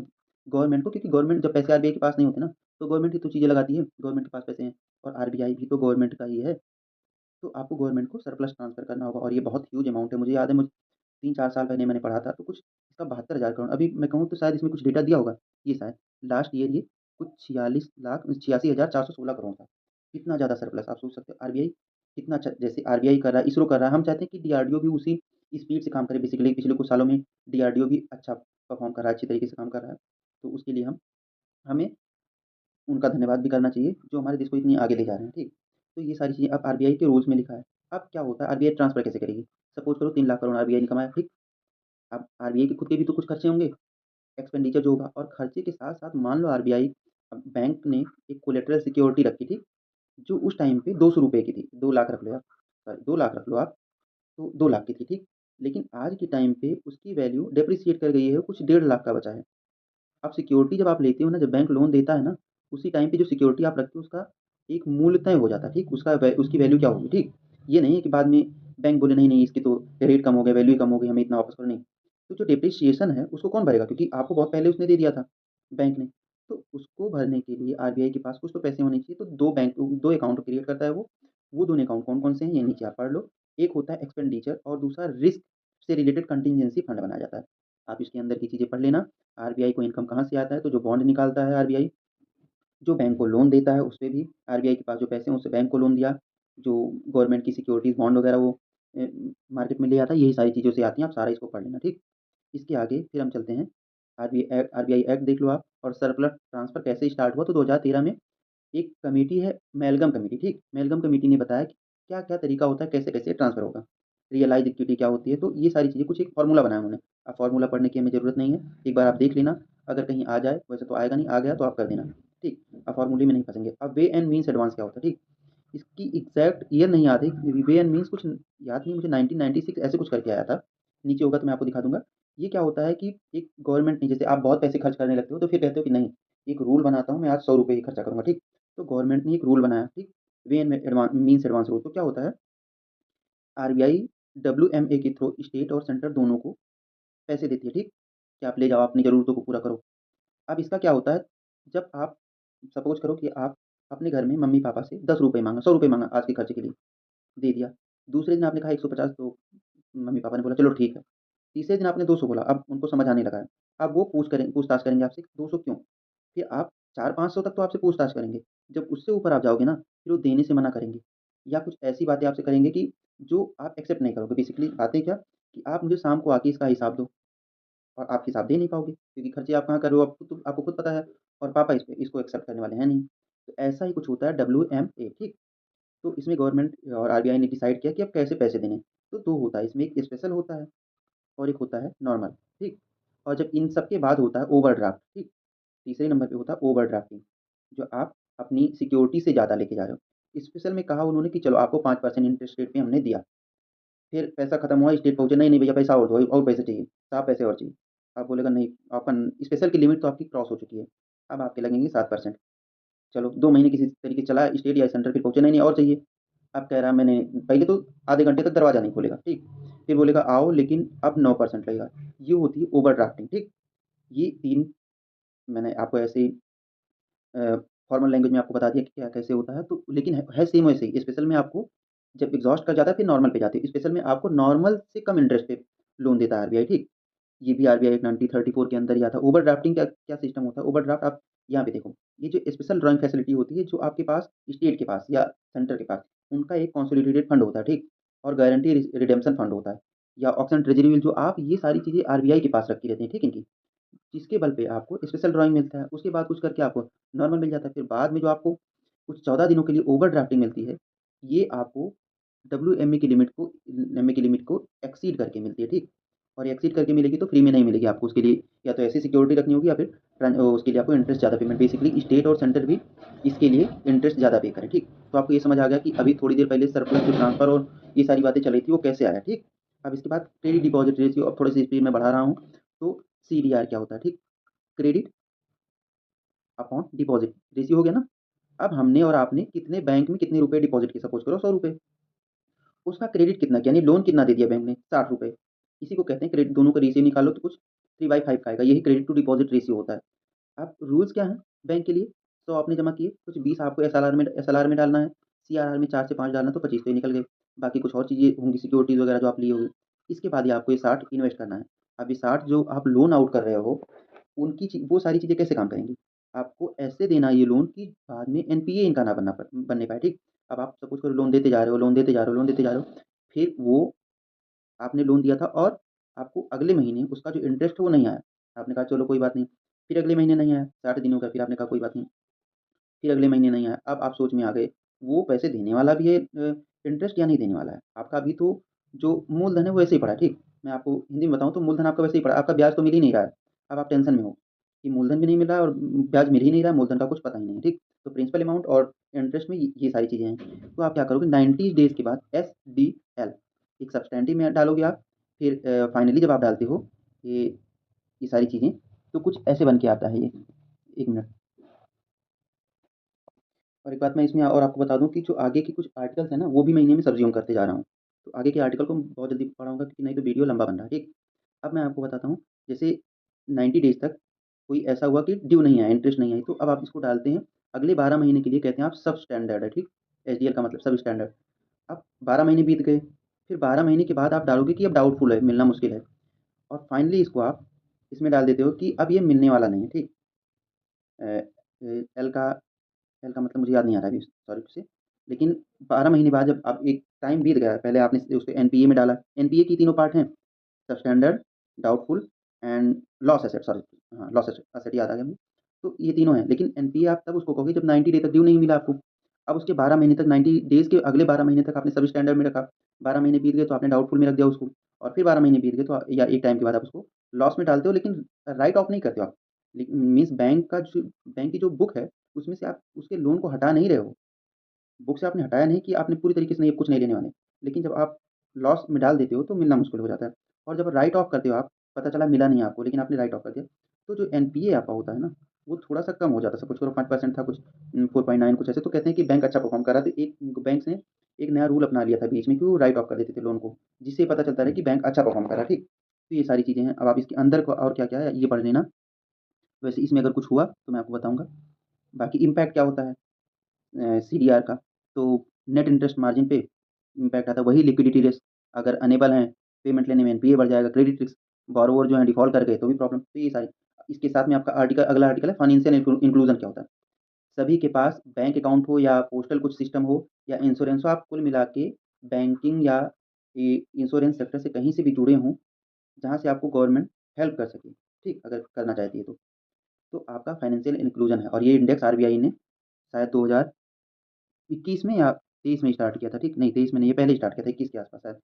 गवर्नमेंट को, क्योंकि गवर्नमेंट जब पैसे आरबीआई के पास नहीं होते ना, तो गवर्नमेंट ही तो चीज़ें लगाती है, गवर्नमेंट के पास पैसे हैं, और आरबीआई भी तो गवर्नमेंट का ही है। तो आपको गवर्नमेंट को सरप्लस ट्रांसफ़र करना होगा, और ये बहुत ह्यूज अमाउंट है। मुझे याद है, 3-4 साल पहले मैंने पढ़ा था, तो कुछ इसका 72,000 करोड़, अभी मैं कहूँ तो शायद इसमें कुछ डेटा दिया होगा, ये शायद लास्ट ईयर ये कुछ 46,86,416 करोड़ था। इतना ज़्यादा सरप्लस, आप सोच सकते हो आरबीआई कितना अच्छा जैसे आरबीआई कर रहा है, इसरो कर रहा है, हम चाहते हैं कि डीआरडीओ भी उसी स्पीड से काम करे। बेसिकली पिछले कुछ सालों में डीआरडीओ भी अच्छा परफ़ॉर्म कर रहा है, अच्छी तरीके से काम कर रहा है। तो उसके लिए हमें उनका धन्यवाद भी करना चाहिए, जो हमारे देश को इतनी आगे ले जा रहे हैं, ठीक? तो ये सारी चीज़ें अब आरबीआई के रूल्स में लिखा है। अब क्या होता है, आरबीआई ट्रांसफ़र कैसे करेगी? सपोज़ करो 3 लाख करोड़ आरबीआई ने कमाया, ठीक? अब आरबीआई के खुद के भी तो कुछ खर्चे होंगे, एक्सपेंडिचर जो होगा, और खर्चे के साथ-साथ मान लो आरबीआई अब बैंक ने एक कोलेटरल सिक्योरिटी रखी थी, जो उस टाइम पे ₹200 की थी, 2 लाख रख लो आप, सॉरी 2 लाख रख लो आप, तो 2 लाख की थी, ठीक? लेकिन आज के टाइम पे उसकी वैल्यू डेप्रिसिएट कर गई है, कुछ 1.5 लाख का बचा है। अब सिक्योरिटी जब आप लेते हो ना, जब बैंक लोन देता है ना, उसी टाइम पे जो सिक्योरिटी आप रखते हो उसका एक मूल्य तय हो जाता है, ठीक? उसकी वैल्यू क्या होगी, ठीक? ये नहीं है कि बाद में बैंक बोले नहीं, नहीं इसकी तो रेट कम हो गया, वैल्यू कम हो गई, हमें इतना वापस करो, नहीं। तो जो डेप्रिसिएशन है उसको कौन भरेगा? क्योंकि आपको बहुत पहले उसने दे दिया था, बैंक ने। तो उसको भरने के लिए आरबीआई के पास कुछ तो पैसे होने चाहिए, तो 2 अकाउंट क्रिएट करता है वो। वो दोनों अकाउंट कौन-कौन से हैं, ये नीचे आप पढ़ लो। एक होता है एक्सपेंडिचर और दूसरा रिस्क से रिलेटेड कंटीजेंसी फंड बनाया जाता है। आप इसके अंदर की चीज़ें पढ़ लेना। आरबीआई को इनकम कहाँ से आता है, तो जो बॉन्ड निकालता है आरबीआई, जो बैंक को लोन देता है उसपे भी आरबीआई के पास जो पैसे हैं उससे बैंक को लोन दिया, जो गवर्नमेंट की सिक्योरिटीज़ बॉन्ड वगैरह वो मार्केट में ले आता है, यही सारी चीज़ों से आती हैं, आप सारा इसको पढ़ लेना, ठीक? इसके आगे फिर हम चलते हैं, आरबीआई एक्ट देख लो आप, और सरप्लस ट्रांसफ़र कैसे स्टार्ट हुआ, तो 2013 में एक कमेटी है, मैलगम कमेटी, ठीक? मैलगम कमेटी ने बताया कि क्या-क्या तरीका होता है, कैसे-कैसे ट्रांसफ़र होगा। रियलाइज़ इक्विटी क्या होती है, तो ये सारी चीज़ें कुछ एक फ़ॉर्मूला बनाया उन्होंने। अब फ़ॉर्मूला पढ़ने की हमें ज़रूरत नहीं है, एक बार आप देख लेना, अगर कहीं आ जाए, वैसे तो आएगा नहीं, आ गया तो आप कर देना, ठीक? अब फ़ॉर्मूले में नहीं फँसेंगे। अब वे एंड मीन्स एडवांस क्या होता है, ठीक? इसकी एग्ज़ैक्ट ईयर नहीं याद है, वे एंड मीन्स कुछ याद नहीं मुझे, 1996 ऐसे कुछ करके आया था। नीचे होगा तो मैं आपको दिखा दूँगा। ये क्या होता है कि एक गवर्नमेंट ने, जैसे आप बहुत पैसे खर्च करने लगते हो, तो फिर कहते हो कि नहीं, एक रूल बनाता हूँ, मैं आज ₹100 ही खर्चा करूँगा, ठीक? तो गवर्नमेंट ने एक रूल बनाया, ठीक? Way and means advance rule, तो क्या होता है, आरबीआई डब्ल्यूएमए के थ्रू स्टेट और सेंटर दोनों को पैसे देती है, ठीक? कि आप ले जाओ, अपनी ज़रूरतों को पूरा करो। अब इसका क्या होता है, जब आप सपोज़ करो कि आप अपने घर में मम्मी-पापा से ₹10 माँगा, ₹100 माँगा आज के खर्चे के लिए, दे दिया। दूसरे दिन आपने कहा 150, तो मम्मी-पापा ने बोला चलो ठीक है। तीसरे दिन आपने 200 बोला, अब उनको समझ आने लगा है। अब वो पूछताछ करेंगे आपसे 200 क्यों? फिर आप 400-500 तक तो आपसे पूछताछ करेंगे। जब उससे ऊपर आप जाओगे ना, फिर वो देने से मना करेंगे, या कुछ ऐसी बातें आपसे करेंगे कि जो आप एक्सेप्ट नहीं करोगे। बेसिकली बातें क्या, कि आप मुझे शाम को आके इसका हिसाब दो, और आप हिसाब दे नहीं पाओगे, क्योंकि खर्चे आप कहाँ कर रहे हो आपको खुद पता है, और पापा इसको एक्सेप्ट करने वाले हैं नहीं। तो ऐसा ही कुछ होता है डब्ल्यूएमए, ठीक? तो इसमें गवर्नमेंट और आरबीआई ने डिसाइड किया कि अब कैसे पैसे देने हैं। तो 2 होता है इसमें, एक स्पेशल होता है और एक होता है नॉर्मल, ठीक? और जब इन सब के बाद होता है ओवरड्राफ्ट, ठीक? तीसरे नंबर पे होता है ओवरड्राफ्टिंग, जो आप अपनी सिक्योरिटी से ज़्यादा लेके जा रहे हो। स्पेशल में कहा उन्होंने कि चलो आपको 5% इंटरेस्ट रेट पे हमने दिया, फिर पैसा खत्म हुआ, स्टेट पहुँचे, नहीं, नहीं भैया पैसा और दो, और पैसे चाहिए, साहब पैसे और चाहिए। आप बोलेगा नहीं, आपका स्पेशल की लिमिट तो आपकी क्रॉस हो चुकी है, अब आपके लगेंगे 7%। चलो 2 महीने किसी तरीके से चला स्टेट या सेंटर, फिर पहुँचे, नहीं, नहीं और चाहिए। अब कह रहा मैंने, पहले तो आधे घंटे तक दरवाज़ा नहीं खोलेगा, ठीक? फिर बोलेगा आओ, लेकिन अब 9% लगेगा। ये होती है ओवरड्राफ्टिंग, ठीक? ये 3 मैंने आपको ऐसे ही फॉर्मल लैंग्वेज में आपको बता दिया कि क्या कैसे होता है, तो लेकिन है सेम वैसे ही। स्पेशल में आपको जब एग्ज़ॉस्ट कर जाता है, फिर नॉर्मल पे जाते हैं। स्पेशल में आपको नॉर्मल से कम इंटरेस्ट पे लोन देता है आरबीआई, ठीक? ये भी आरबीआई एक्ट 1934 के अंदर ही आता है। ओवरड्राफ्टिंग क्या क्या सिस्टम होता है? ओवरड्राफ्ट आप यहाँ पे देखो, ये जो स्पेशल ड्राइंग फैसिलिटी होती है, जो आपके पास स्टेट के पास या सेंटर के पास, उनका एक कंसोलिडेटेड फंड होता है, ठीक? और गारंटी रिडेम्पशन फंड होता है, या ऑक्शन ट्रेज़री बिल, जो आप ये सारी चीज़ें आरबीआई के पास रखी रहती हैं, ठीक? इनकी। जिसके बल पे आपको स्पेशल ड्राइंग मिलता है, उसके बाद कुछ करके आपको नॉर्मल मिल जाता है। फिर बाद में जो आपको कुछ 14 दिनों के लिए ओवरड्राफ्टिंग मिलती है, ये आपको एमए की लिमिट को एक्सीड करके मिलती है, ठीक? और एक्सीड करके मिलेगी तो फ्री में नहीं मिलेगी आपको, उसके लिए या तो ऐसी सिक्योरिटी रखनी होगी, या फिर उसके लिए आपको इंटरेस्ट ज़्यादा पेमेंट, बेसिकली स्टेट और सेंटर भी इसके लिए इंटरेस्ट ज़्यादा पे करें, ठीक? तो आपको ये समझ आ गया कि अभी थोड़ी देर पहले सरप्लस टू ट्रांसफ़र और ये सारी बातें चल रही थी, वो कैसे आया, ठीक? अब इसके बाद क्रेडिट डिपॉज़िट रेशियो, अब थोड़ी-सी स्पीड में बढ़ा रहा हूँ, तो सीडीआर क्या होता है, ठीक? क्रेडिट अपॉन डिपॉज़िट रेशियो हो गया ना? अब हमने और आपने कितने बैंक में कितने रुपए डिपॉज़िट किए, सपोज़ करो ₹100, उसका क्रेडिट कितना किया, यानी लोन कितना दे दिया बैंक ने, ₹60। इसी को कहते हैं क्रेडिट, दोनों का रेशियो निकालो तो कुछ 3/5 का आएगा, यही क्रेडिट टू डिपॉज़िट रेशियो होता है। अब रूल्स क्या हैं बैंक के लिए? 100 आपने जमा किए, कुछ 20 आपको एसएलआर में डालना है, सीआरआर में 4 से 5 डालना, तो 25 तो ये निकल गए। बाकी कुछ और चीज़ें होंगी, सिक्योरिटीज़ वगैरह जो आप लिए होगे। इसके बाद ये आपको ये 60 इन्वेस्ट करना है। अब ये 60 जो आप लोन आउट कर रहे हो, उनकी वो सारी चीज़ें कैसे काम करेंगी? आपको ऐसे देना है ये लोन कि बाद में एनपीए इनका ना बनने पाए, ठीक? अब आप सपोज़ करो लोन देते जा रहे हो, लोन देते जा रहे हो, लोन देते जा रहे हो, फिर वो आपने लोन दिया था और आपको अगले महीने उसका जो इंटरेस्ट है वो नहीं आया। आपने कहा चलो कोई बात नहीं, फिर अगले महीने नहीं आया, 60 दिन हो गए, फिर आपने कहा कोई बात नहीं, फिर अगले महीने नहीं आया। अब आप सोच में आ गए, वो पैसे देने वाला भी है इंटरेस्ट या नहीं देने वाला है? आपका अभी तो जो मूलधन है वो ऐसे ही पड़ा है, ठीक? मैं आपको हिंदी में बताऊँ तो मूलधन आपका वैसे ही पड़ा है, आपका ब्याज तो मिल ही नहीं रहा है। अब आप टेंशन में हो कि मूलधन भी नहीं मिल रहा है और ब्याज मिल ही नहीं रहा है, मूलधन का कुछ पता ही नहीं है, ठीक? तो प्रिंसिपल अमाउंट और इंटरेस्ट में ये सारी चीज़ें हैं। तो आप क्या करोगे 90 डेज़ के बाद एसडीएल एक सब्सटेंटिव में डालोगे आप, फिर फाइनली जब आप डालते हो ये ये सारी चीज़ें, तो कुछ ऐसे बन के आता है ये। 1 मिनट। और एक बात मैं इसमें और आपको बता दूँ कि जो आगे के कुछ आर्टिकल्स हैं ना, वो भी मैं इन्हीं में सब्ज़्यूम करते जा रहा हूँ। तो आगे के आर्टिकल को मैं बहुत जल्दी पढ़ाऊँगा क्योंकि नहीं तो वीडियो लंबा बन रहा है, ठीक? अब मैं आपको बताता हूँ, जैसे 90 डेज़ तक कोई ऐसा हुआ कि ड्यू नहीं आया, इंटरेस्ट नहीं आई, तो अब आप इसको डालते हैं अगले 12 महीने के लिए कहते हैं आप सब स्टैंडर्ड है, ठीक? एसडीएल का मतलब सब स्टैंडर्ड। अब 12 महीने बीत गए, फिर 12 महीने के बाद आप डालोगे कि अब डाउटफुल है, मिलना मुश्किल है और फाइनली इसको आप इसमें डाल देते हो कि अब ये मिलने वाला नहीं है, ठीक? अ, एल का एल का मतलब मुझे याद नहीं आ रहा है अभी सॉरी से, लेकिन 12 महीने बाद जब अब एक टाइम बीत गया है, पहले आपने उसको एनपीए में डाला, एनपीए की तीनों पार्ट हैं, substandard, doubtful and loss asset sorry, हाँ, लॉस एसेट एसेट याद आ गया मुझे। तो ये तीनों हैं, लेकिन एनपीए आप तब उसको कहोगे जब 90 डे तक ड्यू नहीं मिला आपको। अब उसके 12 महीने तक 90 डेज़ के अगले 12 महीने तक आपने सब स्टैंडर्ड में रखा, 12 महीने बीत गए तो आपने डाउटफुल में रख दिया उसको और फिर 12 महीने बीत गए तो या एक टाइम के बाद आप उसको लॉस में डालते हो, लेकिन राइट ऑफ नहीं करते हो आप। लेकिन मीन्स बैंक की जो बुक है, उसमें से आप उसके लोन को हटा नहीं रहे हो। बुक से आपने हटाया नहीं कि आपने पूरी तरीके से नहीं कुछ नहीं लेने वाले। लेकिन जब आप लॉस में डाल देते हो तो मिलना मुश्किल हो जाता है और जब राइट ऑफ करते हो आप, पता चला मिला नहीं आपको लेकिन आपने राइट ऑफ कर दिया, तो जो एनपीए आपका होता है ना, वो थोड़ा-सा कम हो जाता है। सपोज़ करो 5% था कुछ 4.9 कुछ ऐसे, तो कहते हैं कि बैंक अच्छा परफ़ॉर्म कर रहा है, तो एक बैंक ने एक नया रूल अपना लिया था बीच में कि वो राइट ऑफ कर देते थे लोन को, जिससे पता चलता है कि बैंक अच्छा परफ़ॉर्म कर रहा है, ठीक? तो ये सारी चीज़ें हैं। अब आप इसके अंदर को और क्या-क्या है ये पढ़ लेना। वैसे इसमें अगर कुछ हुआ तो मैं आपको बताऊँगा। बाकी इम्पैक्ट क्या होता है सीडीआर का, तो नेट इंटरेस्ट मार्जिन पे इम्पैक्ट आता है, वही लिक्विडिटी रिस्क, अगर अनेबल हैं पेमेंट लेने में एनपीए बढ़ जाएगा, क्रेडिट रिस्क, बोरोवर जो है डिफ़ॉल्ट कर गए तो भी प्रॉब्लम, तो ये सारी। इसके साथ में आपका आर्टिकल अगला आर्टिकल है फाइनेंशियल इंक्लूजन क्या होता है? सभी के पास बैंक अकाउंट हो या पोस्टल कुछ सिस्टम हो या इंश्योरेंस हो, आप कुल मिला के बैंकिंग या इंश्योरेंस सेक्टर से कहीं से भी जुड़े हों, जहाँ से आपको गवर्नमेंट हेल्प कर सके, ठीक? अगर करना चाहती है तो। तो आपका फाइनेंशियल इंक्लूजन है और ये इंडेक्स आरबीआई ने शायद 2021 में या 23 में स्टार्ट किया था, ठीक? नहीं 23 में नहीं, ये पहले स्टार्ट किया था 21 के आस-पास शायद।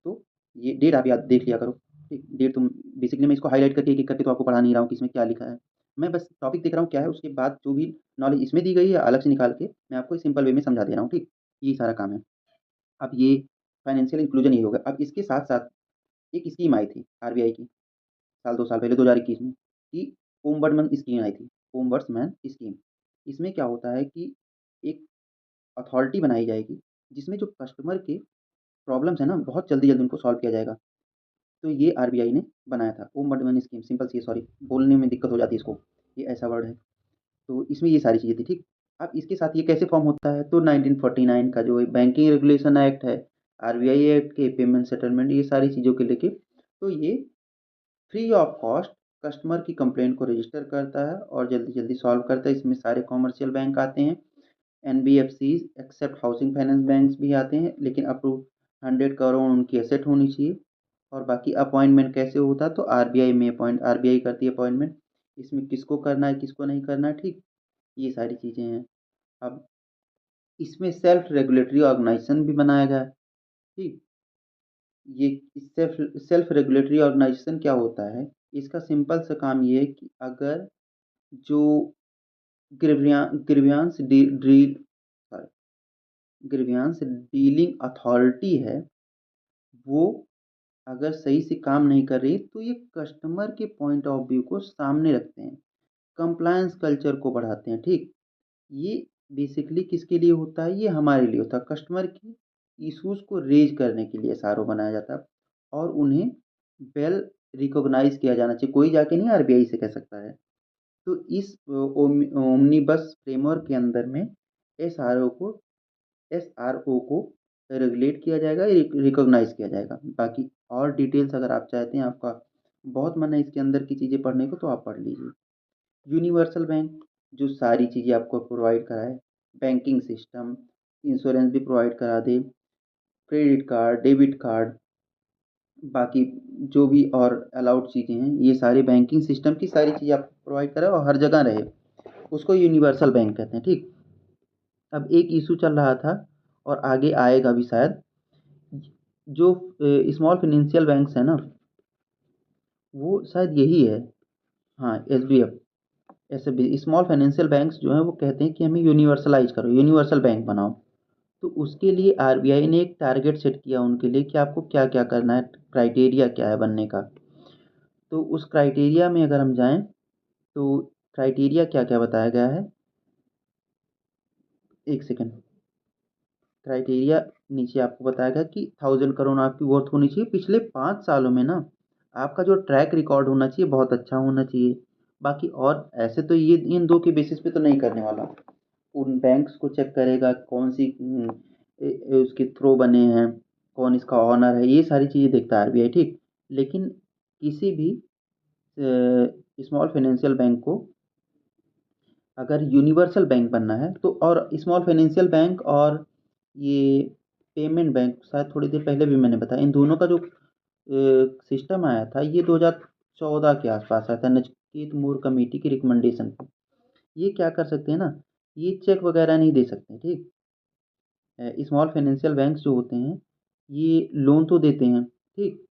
तो ये डेट आप याद देख लिया करो, ठीक? डेट तुम बेसिकली मैं इसको हाइलाइट करके एक-एक करके तो आपको पढ़ा नहीं रहा हूँ कि इसमें क्या लिखा है। मैं बस टॉपिक देख रहा हूँ क्या है, उसके बाद जो भी नॉलेज इसमें दी गई है अलग से निकाल के मैं आपको सिंपल वे में समझा दे रहा हूँ, ठीक? यही सारा काम है। अब ये फाइनेंशियल इंक्लूजन ये हो गया। अब इसके साथ-साथ एक स्कीम आई थी आरबीआई की, साल 2 साल पहले 2021 में, कि ओम्बड्समैन स्कीम आई थी, ओम्बड्समैन स्कीम। इसमें क्या होता है कि एक अथॉरिटी बनाई जाएगी, जिसमें जो कस्टमर के प्रॉब्लम्स हैं ना, बहुत जल्दी-जल्दी उनको सॉल्व किया जाएगा। तो ये आरबीआई ने बनाया था, ओम्बड्समैन स्कीम, सिंपल सी है, सॉरी बोलने में दिक्कत हो जाती है इसको, ये ऐसा वर्ड है। तो इसमें ये सारी चीज़ें थी, ठीक? अब इसके साथ ये कैसे फॉर्म होता है, तो 1949 का जो बैंकिंग रेगुलेशन एक्ट है, आरबीआई एक्ट के पेमेंट सेटलमेंट, ये सारी चीज़ों को लेके, तो ये फ्री ऑफ कॉस्ट कस्टमर की कंप्लेंट को रजिस्टर करता है और जल्दी-जल्दी सॉल्व करता है। इसमें सारे कमर्शियल बैंक आते हैं, एनबीएफसीज़ एक्सेप्ट हाउसिंग फाइनेंस बैंक्स भी आते हैं, लेकिन अप टू 100 करोड़ उनकी एसेट होनी चाहिए। और बाकी अपॉइंटमेंट कैसे होता है, तो आरबीआई में आरबीआई करती है अपॉइंटमेंट। इसमें किसको करना है, किसको नहीं करना है, ठीक? ये सारी चीज़ें हैं। अब इसमें सेल्फ रेगुलेटरी ऑर्गेनाइजेशन भी बनाया गया है, ठीक? ये सेल्फ रेगुलेटरी ऑर्गेनाइजेशन क्या होता है, इसका सिंपल सा काम ये है कि अगर जो ग्रीविया ग्रीवियांस डी ड्री सॉरी ग्रीवियांस डीलिंग अथॉरिटी है, वो अगर सही से काम नहीं कर रही, तो ये कस्टमर के पॉइंट ऑफ व्यू को सामने रखते हैं, कंप्लायंस कल्चर को बढ़ाते हैं, ठीक? ये बेसिकली किसके लिए होता है? ये हमारे लिए होता है, कस्टमर की इश्यूज़ को रेज़ करने के लिए एसआरओ बनाया जाता है और उन्हें वेल रिकॉग्नाइज़ किया जाना चाहिए। कोई जाके नहीं आरबीआई से कह सकता है। तो इस ओमनिबस फ्रेमवर्क के अंदर में एसआरओ को एसआरओ को रेगुलेट किया जाएगा, रिकॉग्नाइज़ किया जाएगा। बाकी और डिटेल्स अगर आप चाहते हैं, आपका बहुत मन है इसके अंदर की चीज़ें पढ़ने को, तो आप पढ़ लीजिए। यूनिवर्सल बैंक जो सारी चीज़ें आपको प्रोवाइड कराए, बैंकिंग सिस्टम, इंश्योरेंस भी प्रोवाइड करा दे, क्रेडिट कार्ड, डेबिट कार्ड, बाकी जो भी और अलाउड चीज़ें हैं, ये सारे बैंकिंग सिस्टम की सारी चीज़ें आपको प्रोवाइड कराए और हर जगह रहे। उसको यूनिवर्सल बैंक कहते हैं, ठीक। अब एक इशू चल रहा था और आगे आएगा भी शायद, जो स्मॉल फाइनेंशियल बैंक्स है ना, वो शायद यही है। हाँ, एसबीएफ, ऐसे भी स्मॉल फाइनेंशियल बैंक्स जो हैं वो कहते हैं कि हमें यूनिवर्सलाइज करो, यूनिवर्सल बैंक बनाओ। तो उसके लिए आरबीआई ने एक टारगेट सेट किया उनके लिए कि आपको क्या क्या करना है, क्राइटेरिया क्या है बनने का। तो उस क्राइटेरिया में अगर हम जाएं तो क्राइटेरिया क्या क्या बताया गया है, एक सेकेंड। क्राइटेरिया नीचे आपको बताया गया कि 1000 करोड़ आपकी वर्थ होनी चाहिए पिछले 5 सालों में ना। आपका जो ट्रैक रिकॉर्ड होना चाहिए बहुत अच्छा होना चाहिए। बाकी और ऐसे तो ये इन दो के बेसिस पे तो नहीं करने वाला। उन बैंक्स को चेक करेगा कौन सी उसके थ्रो बने हैं, कौन इसका ऑनर है, ये सारी चीज़ें देखता है आरबीआई, ठीक। लेकिन किसी भी स्मॉल फाइनेंशियल बैंक को अगर यूनिवर्सल बैंक बनना है तो, और स्मॉल फाइनेंशियल बैंक और ये पेमेंट बैंक शायद थोड़ी देर पहले भी मैंने बताया, इन दोनों का जो सिस्टम आया था ये 2014 के आसपास आया था, नचिकेत मूर कमेटी की रिकमेंडेशन पे। ये क्या कर सकते हैं ना, ये चेक वगैरह नहीं दे सकते, ठीक। स्मॉल फाइनेंशियल बैंक्स जो होते हैं ये लोन तो देते हैं, ठीक।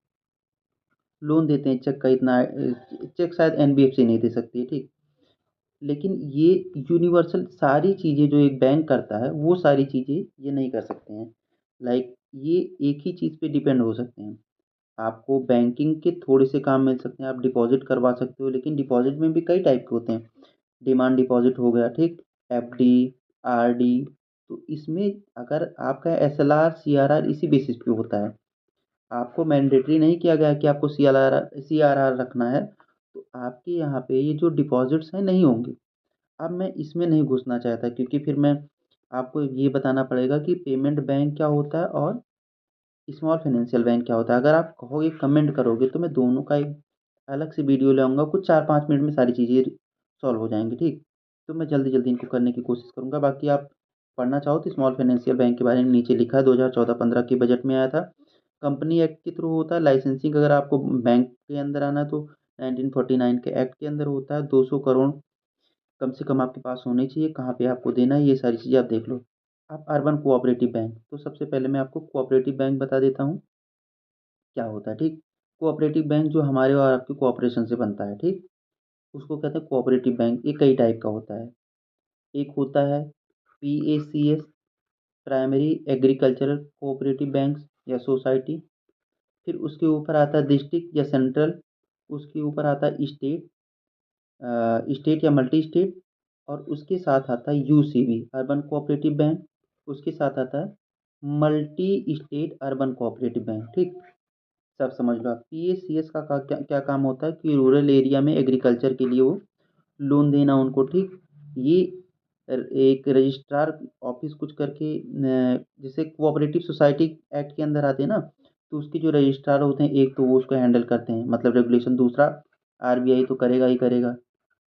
लोन देते हैं, चेक का इतना चेक शायद एनबीएफसी नहीं दे सकती है, ठीक। लेकिन ये यूनिवर्सल सारी चीज़ें जो एक बैंक करता है वो सारी चीज़ें ये नहीं कर सकते हैं। लाइक ये एक ही चीज़ पे डिपेंड हो सकते हैं। आपको बैंकिंग के थोड़े से काम मिल सकते हैं, आप डिपॉजिट करवा सकते हो, लेकिन डिपॉजिट में भी कई टाइप के होते हैं। डिमांड डिपॉजिट हो गया, ठीक, एफडी, आरडी। तो इसमें अगर आपका एसएलआर सीआरआर इसी बेसिस पे होता है। आपको मैंडेटरी नहीं किया गया है कि आपको सीआरआर रखना है, तो आपके यहाँ पे ये जो डिपॉजिट्स हैं नहीं होंगे। अब मैं इसमें नहीं घुसना चाहता क्योंकि फिर मैं आपको ये बताना पड़ेगा कि पेमेंट बैंक क्या होता है और स्मॉल फाइनेंशियल बैंक क्या होता है। अगर आप कहोगे कमेंट करोगे तो मैं दोनों का एक अलग से वीडियो लाऊंगा, कुछ 4-5 मिनट में सारी चीज़ें सॉल्व हो जाएंगी, ठीक। तो मैं जल्दी जल्दी इनको करने की कोशिश करूंगा। बाकी आप पढ़ना चाहो तो स्मॉल फाइनेंशियल बैंक के बारे में नीचे लिखा है, 2014-15 के बजट में आया था। कंपनी एक्ट के थ्रू होता है लाइसेंसिंग, अगर आपको बैंक के अंदर आना है तो 1949 के एक्ट के अंदर होता है। 200 करोड़ कम से कम आपके पास होने चाहिए, कहाँ पे आपको देना है ये सारी चीज़ें आप देख लो। अब अर्बन कोऑपरेटिव बैंक, तो सबसे पहले मैं आपको कोऑपरेटिव बैंक बता देता हूँ क्या होता है, ठीक। कोऑपरेटिव बैंक जो हमारे और आपके कोऑपरेशन से बनता है, ठीक, उसको कहते हैं कोऑपरेटिव बैंक। ये कई टाइप का होता है। एक होता है PACS, primary agricultural cooperative bank या सोसाइटी। फिर उसके ऊपर आता है डिस्ट्रिक्ट या सेंट्रल। उसके ऊपर आता है स्टेट, स्टेट या मल्टी स्टेट। और उसके साथ आता है यूसीबी, अर्बन कोऑपरेटिव बैंक। उसके साथ आता है multi state urban cooperative bank, ठीक। सब समझ लो आप। पीएसीएस का क्या क्या काम होता है कि रूरल एरिया में एग्रीकल्चर के लिए वो लोन देना उनको, ठीक। ये एक रजिस्ट्रार ऑफिस कुछ करके जैसे कोऑपरेटिव सोसाइटी एक्ट के अंदर आते हैं ना, तो उसके जो रजिस्ट्रार होते हैं एक तो वो उसको हैंडल करते हैं, मतलब रेगुलेशन। दूसरा आरबीआई तो करेगा ही करेगा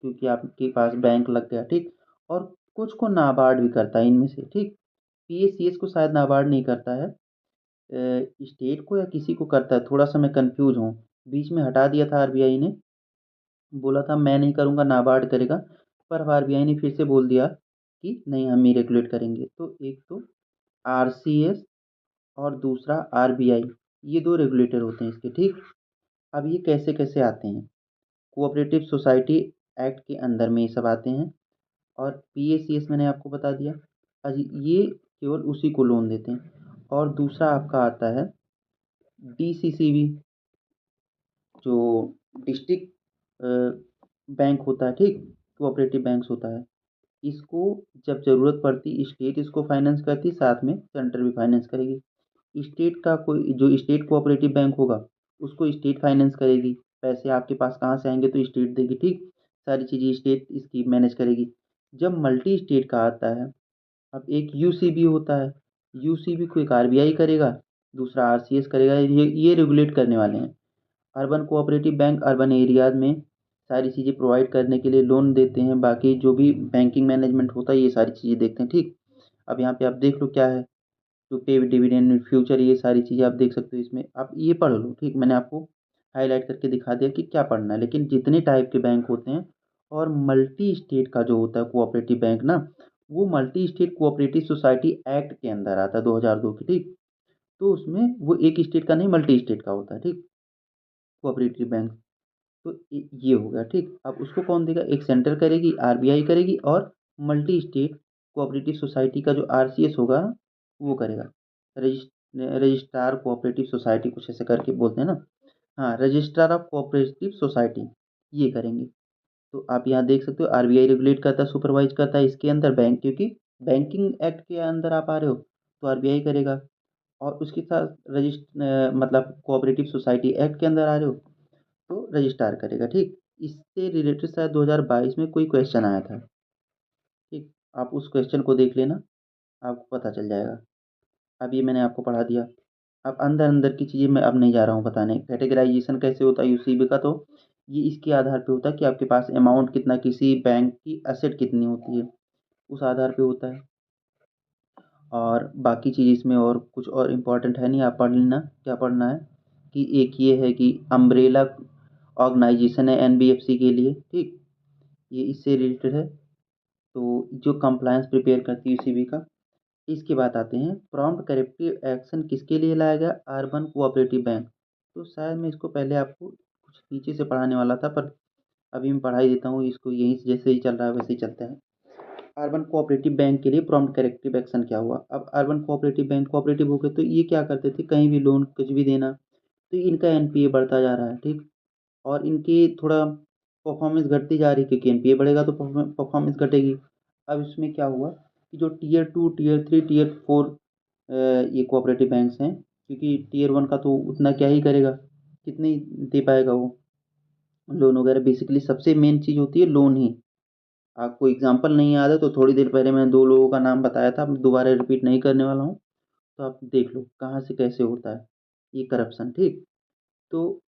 क्योंकि आपके पास बैंक लग गया, ठीक। और कुछ को नाबार्ड भी करता है इनमें से, ठीक। पीएसीएस को शायद नाबार्ड नहीं करता है, स्टेट को या किसी को करता है, थोड़ा सा मैं कंफ्यूज हूँ। बीच में हटा दिया था आरबीआई ने, बोला था मैं नहीं करूँगा नाबार्ड करेगा। पर अब आरबीआई ने फिर से बोल दिया कि नहीं हम ही रेगुलेट करेंगे। तो एक तो आरसीएस और दूसरा आरबीआई, ये दो रेगुलेटर होते हैं इसके, ठीक। अब ये कैसे कैसे आते हैं, कोऑपरेटिव सोसाइटी एक्ट के अंदर में ये सब आते हैं। और पीएसीएस मैंने आपको बता दिया, ये केवल उसी को लोन देते हैं। और दूसरा आपका आता है डीसीसीबी, जो डिस्ट्रिक्ट बैंक होता है, ठीक, कोऑपरेटिव बैंक्स होता है। इसको जब ज़रूरत पड़ती स्टेट इसको फाइनेंस करती, साथ में सेंटर भी फाइनेंस करेगी। स्टेट का कोई जो स्टेट कोऑपरेटिव बैंक होगा उसको स्टेट फाइनेंस करेगी, पैसे आपके पास कहाँ से आएंगे तो स्टेट देगी, ठीक। सारी चीज़ें स्टेट इसकी मैनेज करेगी। जब मल्टी स्टेट का आता है, अब एक यूसीबी होता है। यूसीबी को एक आरबीआई करेगा, दूसरा आरसीएस करेगा, ये रेगुलेट करने वाले हैं। Urban cooperative bank urban areas में सारी चीज़ें प्रोवाइड करने के लिए लोन देते हैं, बाकी जो भी बैंकिंग मैनेजमेंट होता है ये सारी चीज़ें देखते हैं, ठीक। अब यहाँ पे आप देख लो क्या है, टू पे डिविडेंड फ्यूचर, ये सारी चीज़ें आप देख सकते हो इसमें, आप ये पढ़ लो ठीक। मैंने आपको हाईलाइट करके दिखा दिया कि क्या पढ़ना है। लेकिन जितने टाइप के बैंक होते हैं, और मल्टी स्टेट का जो होता है कोऑपरेटिव बैंक ना, वो multi state cooperative society act के अंदर आता है 2002 की ठीक। तो उसमें वो एक स्टेट का नहीं, मल्टी स्टेट का होता है ठीक, कोऑपरेटिव बैंक। तो ये हो गया ठीक। अब उसको कौन देगा, एक सेंटर करेगी, आरबीआई करेगी, और मल्टी स्टेट कोऑपरेटिव सोसाइटी का जो आरसीएस होगा वो करेगा, रजिस्ट्रार कोऑपरेटिव सोसाइटी, कुछ ऐसे करके बोलते हैं ना। हाँ, रजिस्ट्रार ऑफ कोऑपरेटिव सोसाइटी, ये करेंगे। तो आप यहाँ देख सकते हो आरबीआई रेगुलेट करता है, सुपरवाइज करता है इसके अंदर बैंक, क्योंकि बैंकिंग एक्ट के अंदर आप आ रहे हो तो आरबीआई करेगा। और उसके साथ मतलब कोऑपरेटिव सोसाइटी एक्ट के अंदर आ रहे हो तो रजिस्ट्रार करेगा ठीक। इससे रिलेटेड शायद 2022 में कोई क्वेश्चन आया था ठीक। आप उस क्वेश्चन को देख लेना, आपको पता चल जाएगा। अब ये मैंने आपको पढ़ा दिया। अब अंदर अंदर की चीज़ें मैं अब नहीं जा रहा हूँ बताने। कैटेगराइजेशन कैसे होता है यूसीबी का, तो ये इसके आधार पे होता है कि आपके पास अमाउंट कितना, किसी बैंक की एसेट कितनी होती है, उस आधार पे होता है। और बाकी चीज़ इसमें और कुछ और इम्पोर्टेंट है नहीं, आप पढ़ लेना क्या पढ़ना है। कि एक ये है कि अम्ब्रेला ऑर्गेनाइजेशन है एनबीएफसी के लिए ठीक, ये इससे रिलेटेड है। तो जो कंप्लायंस प्रिपेयर करती है यूसीबी का। इसके बाद आते हैं प्रॉम्प्ट करेक्टिव एक्शन किसके लिए लाया गया, अर्बन कोऑपरेटिव बैंक। तो शायद मैं इसको पहले आपको कुछ नीचे से पढ़ाने वाला था, पर अभी मैं पढ़ा ही देता हूँ इसको, यहीं से जैसे ही चल रहा है वैसे ही चलता है। अर्बन कोऑपरेटिव बैंक के लिए प्रॉम्प्ट करेक्टिव एक्शन क्या हुआ। अब अर्बन कोऑपरेटिव बैंक कोऑपरेटिव हो गए तो ये क्या करते थे, कहीं भी लोन कुछ भी देना, तो इनका एनपीए बढ़ता जा रहा है ठीक। और इनकी थोड़ा परफॉर्मेंस घटती जा रही है, क्योंकि एनपीए बढ़ेगा तो परफॉर्मेंस घटेगी। अब इसमें क्या हुआ कि जो tier two, tier three, tier four ये कोऑपरेटिव बैंक्स हैं, क्योंकि टीयर वन का तो उतना क्या ही करेगा, कितनी दे पाएगा वो लोन वगैरह। बेसिकली सबसे मेन चीज़ होती है लोन ही। आपको एग्जांपल नहीं याद है तो थोड़ी देर पहले मैंने दो लोगों का नाम बताया था, मैं दोबारा रिपीट नहीं करने वाला हूँ। तो आप देख लो कहाँ से कैसे होता है ये करप्शन ठीक। तो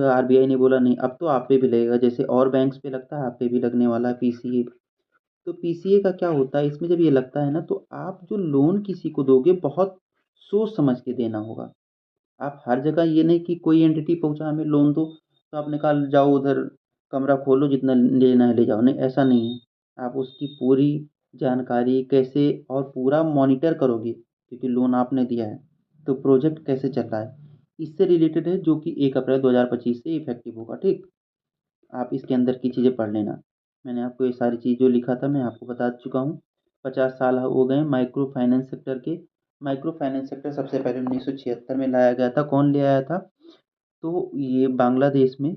आरबीआई ने बोला नहीं, अब तो आप पे भी लगेगा, जैसे और बैंक्स पे लगता है आप पे भी लगने वाला है पीसीए। तो पीसीए का क्या होता है, इसमें जब ये लगता है ना, तो आप जो लोन किसी को दोगे बहुत सोच समझ के देना होगा। आप हर जगह ये नहीं कि कोई एंटिटी पहुंचा हमें लोन दो तो आपने कहा जाओ उधर कमरा खोलो जितना लेना है ले जाओ, नहीं ऐसा नहीं है। आप उसकी पूरी जानकारी कैसे और पूरा मॉनिटर करोगे, क्योंकि लोन आपने दिया है तो प्रोजेक्ट कैसे चल रहा है, इससे रिलेटेड है, जो कि 1 अप्रैल 2025 से इफेक्टिव होगा ठीक। आप इसके अंदर की चीज़ें पढ़ लेना। मैंने आपको ये सारी चीज़ जो लिखा था मैं आपको बता चुका हूँ। 50 साल हो गए माइक्रो फाइनेंस सेक्टर के। माइक्रो फाइनेंस सेक्टर सबसे पहले 1976 में लाया गया था। कौन ले आया था, तो ये बांग्लादेश में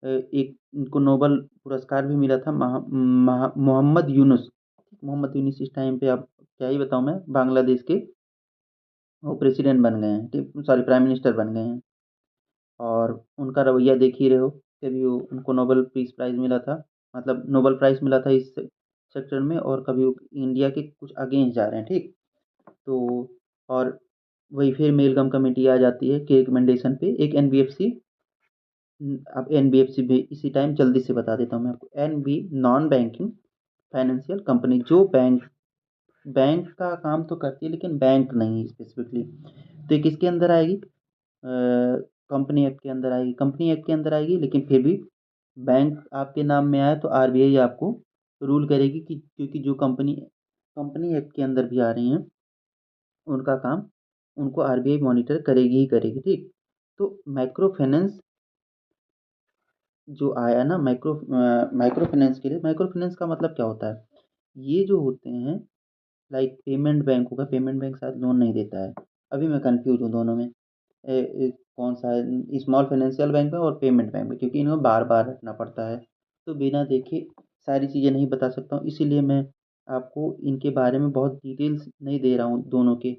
एक इनको नोबल पुरस्कार भी मिला था, मोहम्मद यूनुस। मोहम्मद यूनुस इस टाइम पे आप क्या ही बताऊँ मैं, बांग्लादेश के वो प्रेसिडेंट बन गए हैं ठीक, सॉरी प्राइम मिनिस्टर बन गए हैं। और उनका रवैया देख ही रहे हो, कभी वो उनको नोबेल पीस प्राइज़ मिला था, मतलब नोबेल प्राइज़ मिला था इस सेक्टर में, और कभी वो इंडिया के कुछ अगेंस्ट जा रहे हैं ठीक। तो और वही फिर मेलगम कमेटी आ जाती है के रिकमेंडेशन पे एक एनबीएफसी। अब एनबीएफसी भी इसी टाइम जल्दी से बता देता हूँ मैं आपको। NB non banking financial company, जो बैंक बैंक का काम तो करती है लेकिन बैंक नहीं स्पेसिफिकली, तो ये किसके अंदर आएगी, कंपनी एक्ट के अंदर आएगी। कंपनी एक्ट के अंदर आएगी, लेकिन फिर भी बैंक आपके नाम में आए तो आरबीआई आपको रूल करेगी, कि क्योंकि जो कंपनी कंपनी एक्ट के अंदर भी आ रही हैं उनका काम उनको आरबीआई मॉनिटर करेगी ही करेगी ठीक। तो माइक्रो फाइनेंस जो आया ना, माइक्रो फाइनेंस के लिए, माइक्रो फाइनेंस का मतलब क्या होता है, ये जो होते हैं लाइक पेमेंट बैंक होगा, पेमेंट बैंक शायद लोन नहीं देता है, अभी मैं कंफ्यूज हूँ दोनों में। कौन सा है, स्मॉल फाइनेंशियल बैंक में और पेमेंट बैंक में, क्योंकि इनको बार बार रखना पड़ता है। तो बिना देखे सारी चीज़ें नहीं बता सकता हूँ, इसीलिए मैं आपको इनके बारे में बहुत डिटेल्स नहीं दे रहा हूँ दोनों के,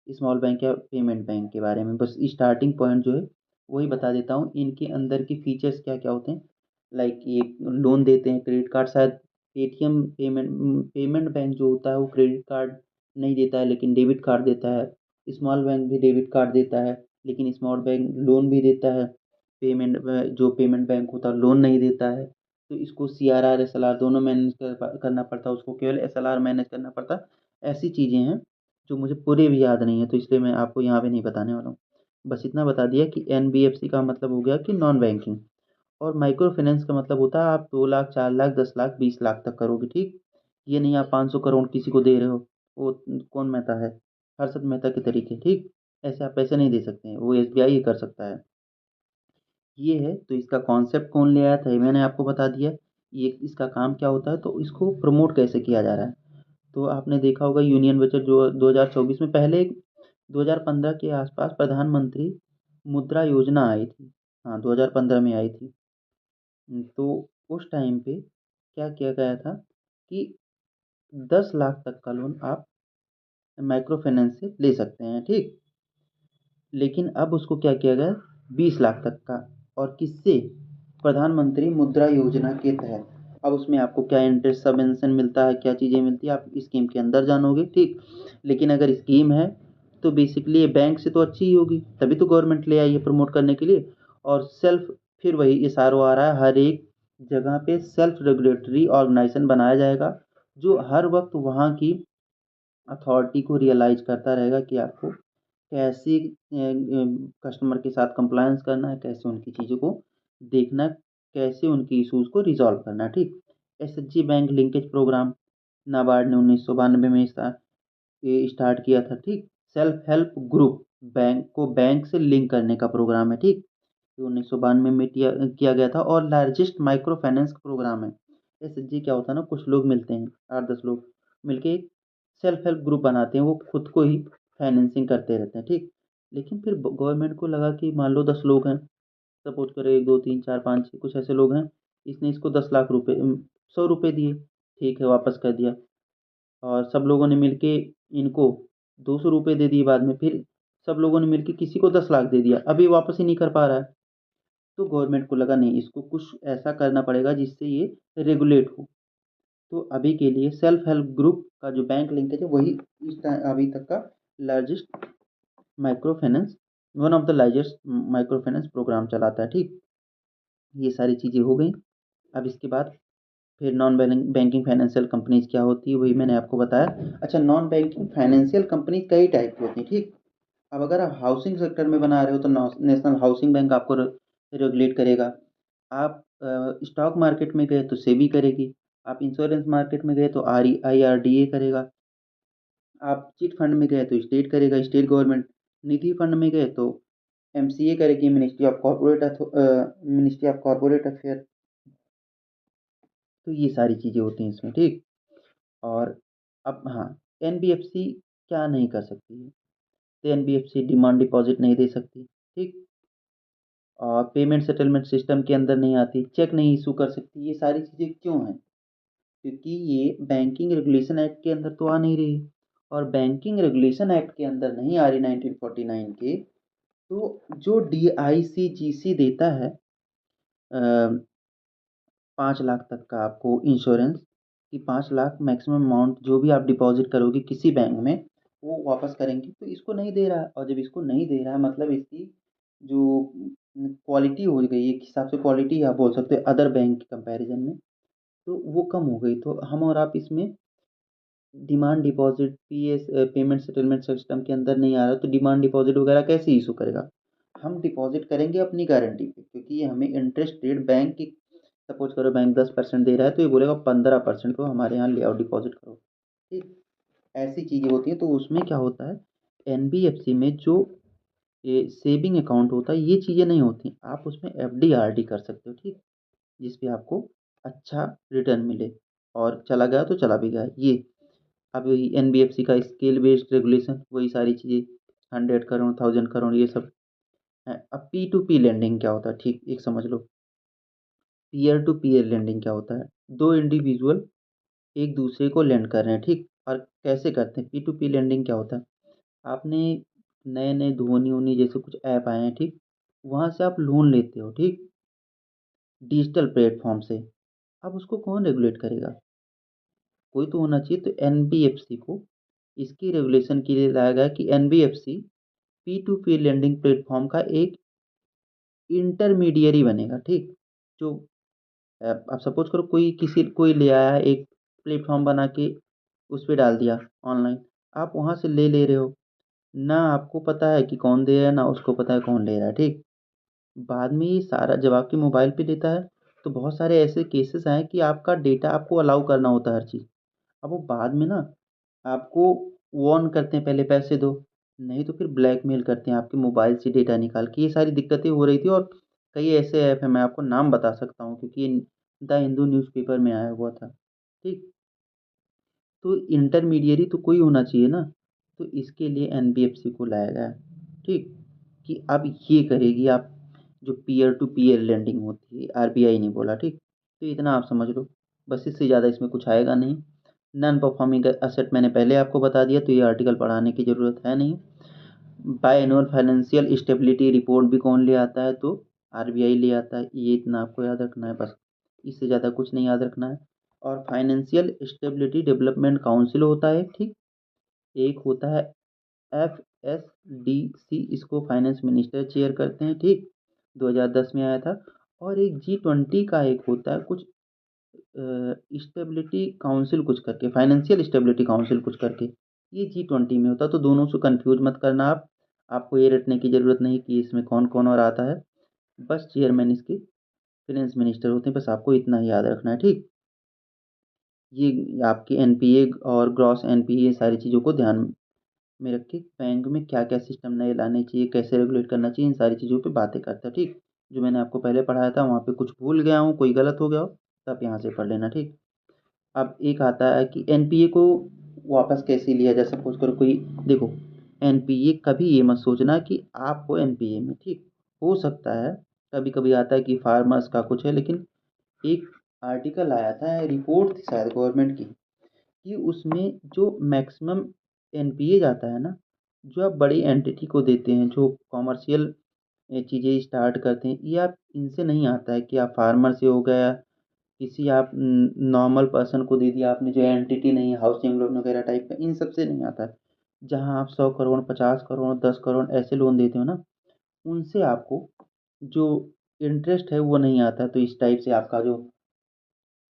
स्मॉल बैंक या पेमेंट बैंक के बारे में। बस स्टार्टिंग पॉइंट जो है वही बता देता हूँ, इनके अंदर के फीचर्स क्या क्या होते हैं। लाइक ये लोन देते हैं, क्रेडिट कार्ड शायद पेटीएम पेमेंट बैंक जो होता है वो क्रेडिट कार्ड नहीं देता है लेकिन डेबिट कार्ड देता है। स्मॉल बैंक भी डेबिट कार्ड देता है, लेकिन स्मॉल बैंक लोन भी देता है। जो पेमेंट बैंक होता है लोन नहीं देता है। तो इसको सीआरआर एसएलआर दोनों मैनेज करना पड़ता है, उसको केवल एसएलआर मैनेज करना पड़ता है, ऐसी चीज़ें हैं जो मुझे पूरे भी याद नहीं है, तो इसलिए मैं आपको यहाँ पे नहीं बताने वाला हूँ। बस इतना बता दिया कि एनबीएफसी का मतलब हो गया कि नॉन बैंकिंग, और माइक्रो फाइनेंस का मतलब होता है आप 2 लाख, 4 लाख, 10 लाख, 20 लाख तक करोगे, ठीक। ये नहीं आप 500 करोड़ किसी को दे रहे हो, वो कौन मेहता है, हर्षद मेहता के तरीके, ठीक। ऐसे आप पैसे नहीं दे सकते हैं, वो एसबीआई ही कर सकता है। ये है, तो इसका कॉन्सेप्ट कौन ले आया था ये मैंने आपको बता दिया। ये इसका काम क्या होता है, तो इसको प्रमोट कैसे किया जा रहा है। तो आपने देखा होगा यूनियन बजट जो 2024 में, पहले 2015 के आसपास प्रधानमंत्री मुद्रा योजना आई थी। हाँ, 2015 में आई थी। तो उस टाइम पे क्या किया गया था कि 10 लाख तक का लोन आप माइक्रो फाइनेंस से ले सकते हैं, ठीक। लेकिन अब उसको क्या किया गया, 20 लाख तक का, और किससे, प्रधानमंत्री मुद्रा योजना के तहत। अब उसमें आपको क्या इंटरेस्ट सबवेंशन मिलता है, क्या चीज़ें मिलती है, आप स्कीम के अंदर जानोगे, ठीक। लेकिन अगर स्कीम है तो बेसिकली ये बैंक से तो अच्छी ही होगी, तभी तो गवर्नमेंट ले आई है प्रमोट करने के लिए। और सेल्फ, फिर वही इशारा आ रहा है, हर एक जगह पे सेल्फ रेगुलेटरी ऑर्गेनाइजेशन बनाया जाएगा, जो हर वक्त वहाँ की अथॉरिटी को रियलाइज करता रहेगा कि आपको कैसे कस्टमर के साथ कंप्लायंस करना है, कैसे उनकी चीज़ों को देखना है, कैसे उनके इश्यूज़ को रिजॉल्व करना है, ठीक। SHG bank linkage programme NABARD ने 1992 में ये स्टार्ट किया था, ठीक। सेल्फ हेल्प ग्रुप, बैंक को बैंक से लिंक करने का प्रोग्राम है, ठीक। ये 1992 में किया गया था, और लार्जेस्ट माइक्रो फाइनेंस प्रोग्राम है। एसएचजी क्या होता है ना, कुछ लोग मिलते हैं, 8-10 लोग मिलके एक सेल्फ हेल्प ग्रुप बनाते हैं, वो खुद को ही फाइनेंसिंग करते रहते हैं, ठीक। लेकिन फिर गवर्नमेंट को लगा कि मान लो 10 लोग हैं, सपोज करें 1, 2, 3, 4, 5, 6 कुछ ऐसे लोग हैं, इसने इसको 10 लाख रुपए, 100 रुपये दिए, ठीक है, वापस कर दिया। और सब लोगों ने मिलके इनको 200 रुपये दे दिए बाद में, फिर सब लोगों ने मिलके किसी को 10 लाख दे दिया, अभी वापस ही नहीं कर पा रहा है। तो गवर्नमेंट को लगा नहीं, इसको कुछ ऐसा करना पड़ेगा जिससे ये रेगुलेट हो। तो अभी के लिए सेल्फ हेल्प ग्रुप का जो बैंक लिंकेज है वही अभी तक का largest micro finance, one of the largest micro finance programme चलाता है, ठीक। ये सारी चीज़ें हो गई। अब इसके बाद फिर नॉन बैंकिंग फाइनेंशियल कंपनीज क्या होती है, वही मैंने आपको बताया। अच्छा, नॉन बैंकिंग फाइनेंशियल कंपनी कई टाइप की होती हैं, ठीक। अब अगर आप हाउसिंग सेक्टर में बना रहे हो तो नेशनल हाउसिंग बैंक आपको रेगुलेट करेगा। आप स्टॉक मार्केट में गए तो सेबी करेगी। आप इंश्योरेंस मार्केट में गए तो आईआरडीए करेगा। आप चिट फंड में गए तो स्टेट करेगा, स्टेट गवर्नमेंट। निधि फंड में गए तो एमसीए करेगी, मिनिस्ट्री ऑफ कॉर्पोरेट अफेयर। तो ये सारी चीज़ें होती हैं इसमें, ठीक। और अब हाँ, एनबीएफसी क्या नहीं कर सकती है, तो एनबीएफसी डिमांड डिपॉजिट नहीं दे सकती, ठीक। और पेमेंट सेटलमेंट सिस्टम के अंदर नहीं आती, चेक नहीं इशू कर सकती। ये सारी चीज़ें क्यों हैं, क्योंकि ये बैंकिंग रेगुलेशन एक्ट के अंदर तो आ नहीं रही। और बैंकिंग रेगुलेशन एक्ट के अंदर नहीं आ रही 1949 के, तो जो डीआईसीजीसी देता है 5 लाख तक का आपको इंश्योरेंस, कि 5 लाख मैक्सिमम अमाउंट जो भी आप डिपॉजिट करोगे किसी बैंक में वो वापस करेंगे, तो इसको नहीं दे रहा है। और जब इसको नहीं दे रहा है मतलब इसकी जो क्वालिटी हो गई, एक हिसाब से क्वालिटी आप बोल सकते हो अदर बैंक के कंपैरिजन में, तो वो कम हो गई। तो हम और आप इसमें demand deposit, PS payment settlement system के अंदर नहीं आ रहा, तो डिमांड डिपॉजिट वगैरह कैसे इशू करेगा। हम डिपॉजिट करेंगे अपनी गारंटी पे, क्योंकि ये हमें इंटरेस्ट रेट बैंक की, सपोज करो बैंक 10% दे रहा है तो ये बोलेगा 15% को हमारे यहाँ ले आओ, डिपॉजिट करो, ठीक। ऐसी चीज़ें होती हैं। तो उसमें क्या होता है, एनबीएफसी में जो ये सेविंग अकाउंट होता है ये चीज़ें नहीं होती, आप उसमें एफडी आरडी कर सकते हो, ठीक। जिस पे आपको अच्छा रिटर्न मिले, और चला गया तो चला भी गया ये। अब एनबीएफसी का स्केल बेस्ड रेगुलेशन, वही सारी चीज़ें 100 करोड़, 1000 करोड़, ये सब है। अब पी टू पी लेंडिंग क्या होता है, ठीक, एक समझ लो। पीयर टू पीयर लेंडिंग क्या होता है, दो इंडिविजुअल एक दूसरे को लेंड कर रहे हैं, ठीक। और कैसे करते हैं, पी टू पी लेंडिंग क्या होता है, आपने नए नए धोनी ओनी जैसे कुछ ऐप आए हैं, ठीक। वहाँ से आप लोन लेते हो, ठीक, डिजिटल प्लेटफॉर्म से। अब उसको कौन रेगुलेट करेगा, कोई तो होना चाहिए। तो एनबीएफसी को इसकी रेगुलेशन के लिए लाया गया कि NBFC P to P lending platform का एक इंटरमीडियरी बनेगा, ठीक। जो आप सपोज करो कोई ले आया है एक प्लेटफॉर्म बना के, उस पे डाल दिया ऑनलाइन, आप वहाँ से ले रहे हो, ना आपको पता है कि कौन दे रहा है, ना उसको पता है कौन ले रहा है, ठीक। बाद में ये सारा जब आपके मोबाइल पे लेता है, तो बहुत सारे ऐसे केसेस आए कि आपका डेटा आपको अलाउ करना होता है हर चीज़। अब वो बाद में ना आपको वार्न करते हैं, पहले पैसे दो, नहीं तो फिर ब्लैकमेल करते हैं आपके मोबाइल से डेटा निकाल के। ये सारी दिक्कतें हो रही थी, और कई ऐसे ऐप हैं, मैं आपको नाम बता सकता हूँ क्योंकि ये द हिंदू न्यूज़पेपर में आया हुआ था, ठीक। तो इंटरमीडिएरी तो कोई होना चाहिए ना, तो इसके लिए एनबीएफसी को लाया गया है, ठीक। कि अब ये करेगी आप जो पीयर टू पीयर लेंडिंग होती है, आरबीआई ने बोला, ठीक। तो इतना आप समझ लो, बस इससे ज़्यादा इसमें कुछ आएगा नहीं। नॉन परफॉर्मिंग एसेट मैंने पहले आपको बता दिया, तो ये आर्टिकल पढ़ाने की ज़रूरत है नहीं। By annual financial stability report भी कौन ले आता है, तो आरबीआई ले आता है, ये इतना आपको याद रखना है बस, इससे ज़्यादा कुछ नहीं याद रखना है। और फाइनेंशियल स्टेबिलिटी डेवलपमेंट काउंसिल होता है, ठीक। एक होता है एफएसडीसी, इसको फाइनेंस मिनिस्टर चेयर करते हैं, ठीक। 2010 में आया था। और एक जी20 का एक होता है कुछ स्टेबिलिटी काउंसिल कुछ करके, फाइनेंशियल स्टेबिलिटी काउंसिल कुछ करके, ये जी20 में होता है। तो दोनों से कंफ्यूज मत करना आप, आपको ये रटने की ज़रूरत नहीं कि इसमें कौन कौन और आता है, बस चेयरमैन इसके फाइनेंस मिनिस्टर होते हैं, बस आपको इतना ही याद रखना है, ठीक। ये आपके एनपीए और ग्रॉस एनपीए सारी चीज़ों को ध्यान में रख के बैंक में क्या क्या सिस्टम नए लाने चाहिए, कैसे रेगुलेट करना चाहिए, इन सारी चीज़ों पे बातें करता है, ठीक। जो मैंने आपको पहले पढ़ाया था वहाँ पे कुछ भूल गया हूँ, कोई गलत हो गया हो, तो आप यहाँ से पढ़ लेना, ठीक। अब एक आता है कि एनपीए को वापस कैसे लिया जाए, सपोज करो कोई, देखो, एनपीए कभी ये मत सोचना कि आप हो एनपीए में, ठीक। हो सकता है कभी कभी आता है कि फार्मर्स का कुछ है, लेकिन एक आर्टिकल आया था, रिपोर्ट थी शायद गवर्नमेंट की, कि उसमें जो मैक्सिमम एनपीए जाता है ना, जो आप बड़ी एंटिटी को देते हैं, जो कॉमर्शियल चीज़ें स्टार्ट करते हैं, ये आप इनसे नहीं आता है कि आप फार्मर से हो गया, किसी आप नॉर्मल पर्सन को दे दिया आपने जो एंटिटी नहीं है, हाउसिंग लोन वगैरह टाइप का, इन सब से नहीं आता है। जहाँ आप 100 करोड़, 50 करोड़, 10 करोड़ ऐसे लोन देते हो ना, उनसे आपको जो इंटरेस्ट है वो नहीं आता है, तो इस टाइप से आपका जो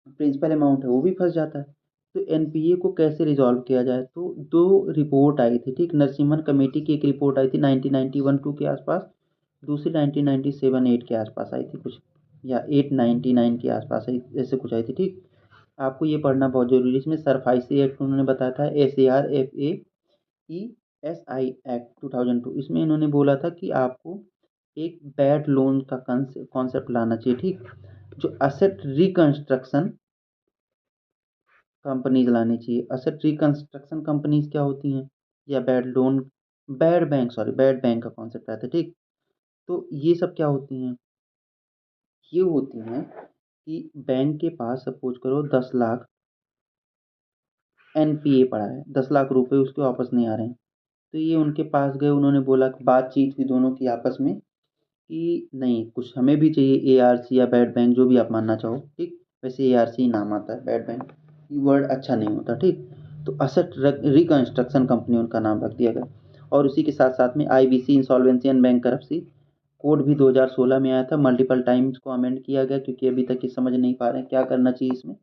प्रिंसिपल अमाउंट है वो भी फंस जाता है। तो एनपीए को कैसे रिजॉल्व किया जाए, तो दो रिपोर्ट आई थी, ठीक। नरसिम्हन कमेटी की एक रिपोर्ट आई थी 1991-2 के आसपास, दूसरी 1997-8 के आसपास आई थी कुछ, या 899 के आसपास आई, ऐसे कुछ आई थी, ठीक। आपको ये पढ़ना बहुत जरूरी है। इसमें सरफाइसी एक्ट उन्होंने बताया था, SARFAESI एक्ट 2002, इसमें इन्होंने बोला था कि आपको एक बैड लोन का कॉन्सेप्ट लाना चाहिए, ठीक। जो असेट रिकंस्ट्रक्शन कंपनीज लानी चाहिए। असेट रिकंस्ट्रक्शन कंपनीज क्या होती हैं, या bad loan, bad bank, sorry, bad bank का कॉन्सेप्ट आता है, ठीक। तो ये सब क्या होती हैं, ये होती हैं कि बैंक के पास सपोज करो 10 लाख एनपीए पड़ा है, 10 लाख रुपए उसके वापस नहीं आ रहे हैं, तो ये उनके पास गए, उन्होंने बोला, बातचीत हुई दोनों की आपस में कि नहीं, कुछ हमें भी चाहिए, एआरसी या बैड बैंक जो भी आप मानना चाहो, ठीक। वैसे एआरसी नाम आता है, बैड बैंक ये वर्ड अच्छा नहीं होता, ठीक। तो असेट रिकंस्ट्रक्शन कंपनी उनका नाम रख दिया गया। और उसी के साथ साथ में IBC insolvency and bankruptcy code भी 2016 में आया था, मल्टीपल टाइम्स को अमेंड किया गया, क्योंकि अभी तक ये समझ नहीं पा रहे हैं क्या करना चाहिए इसमें।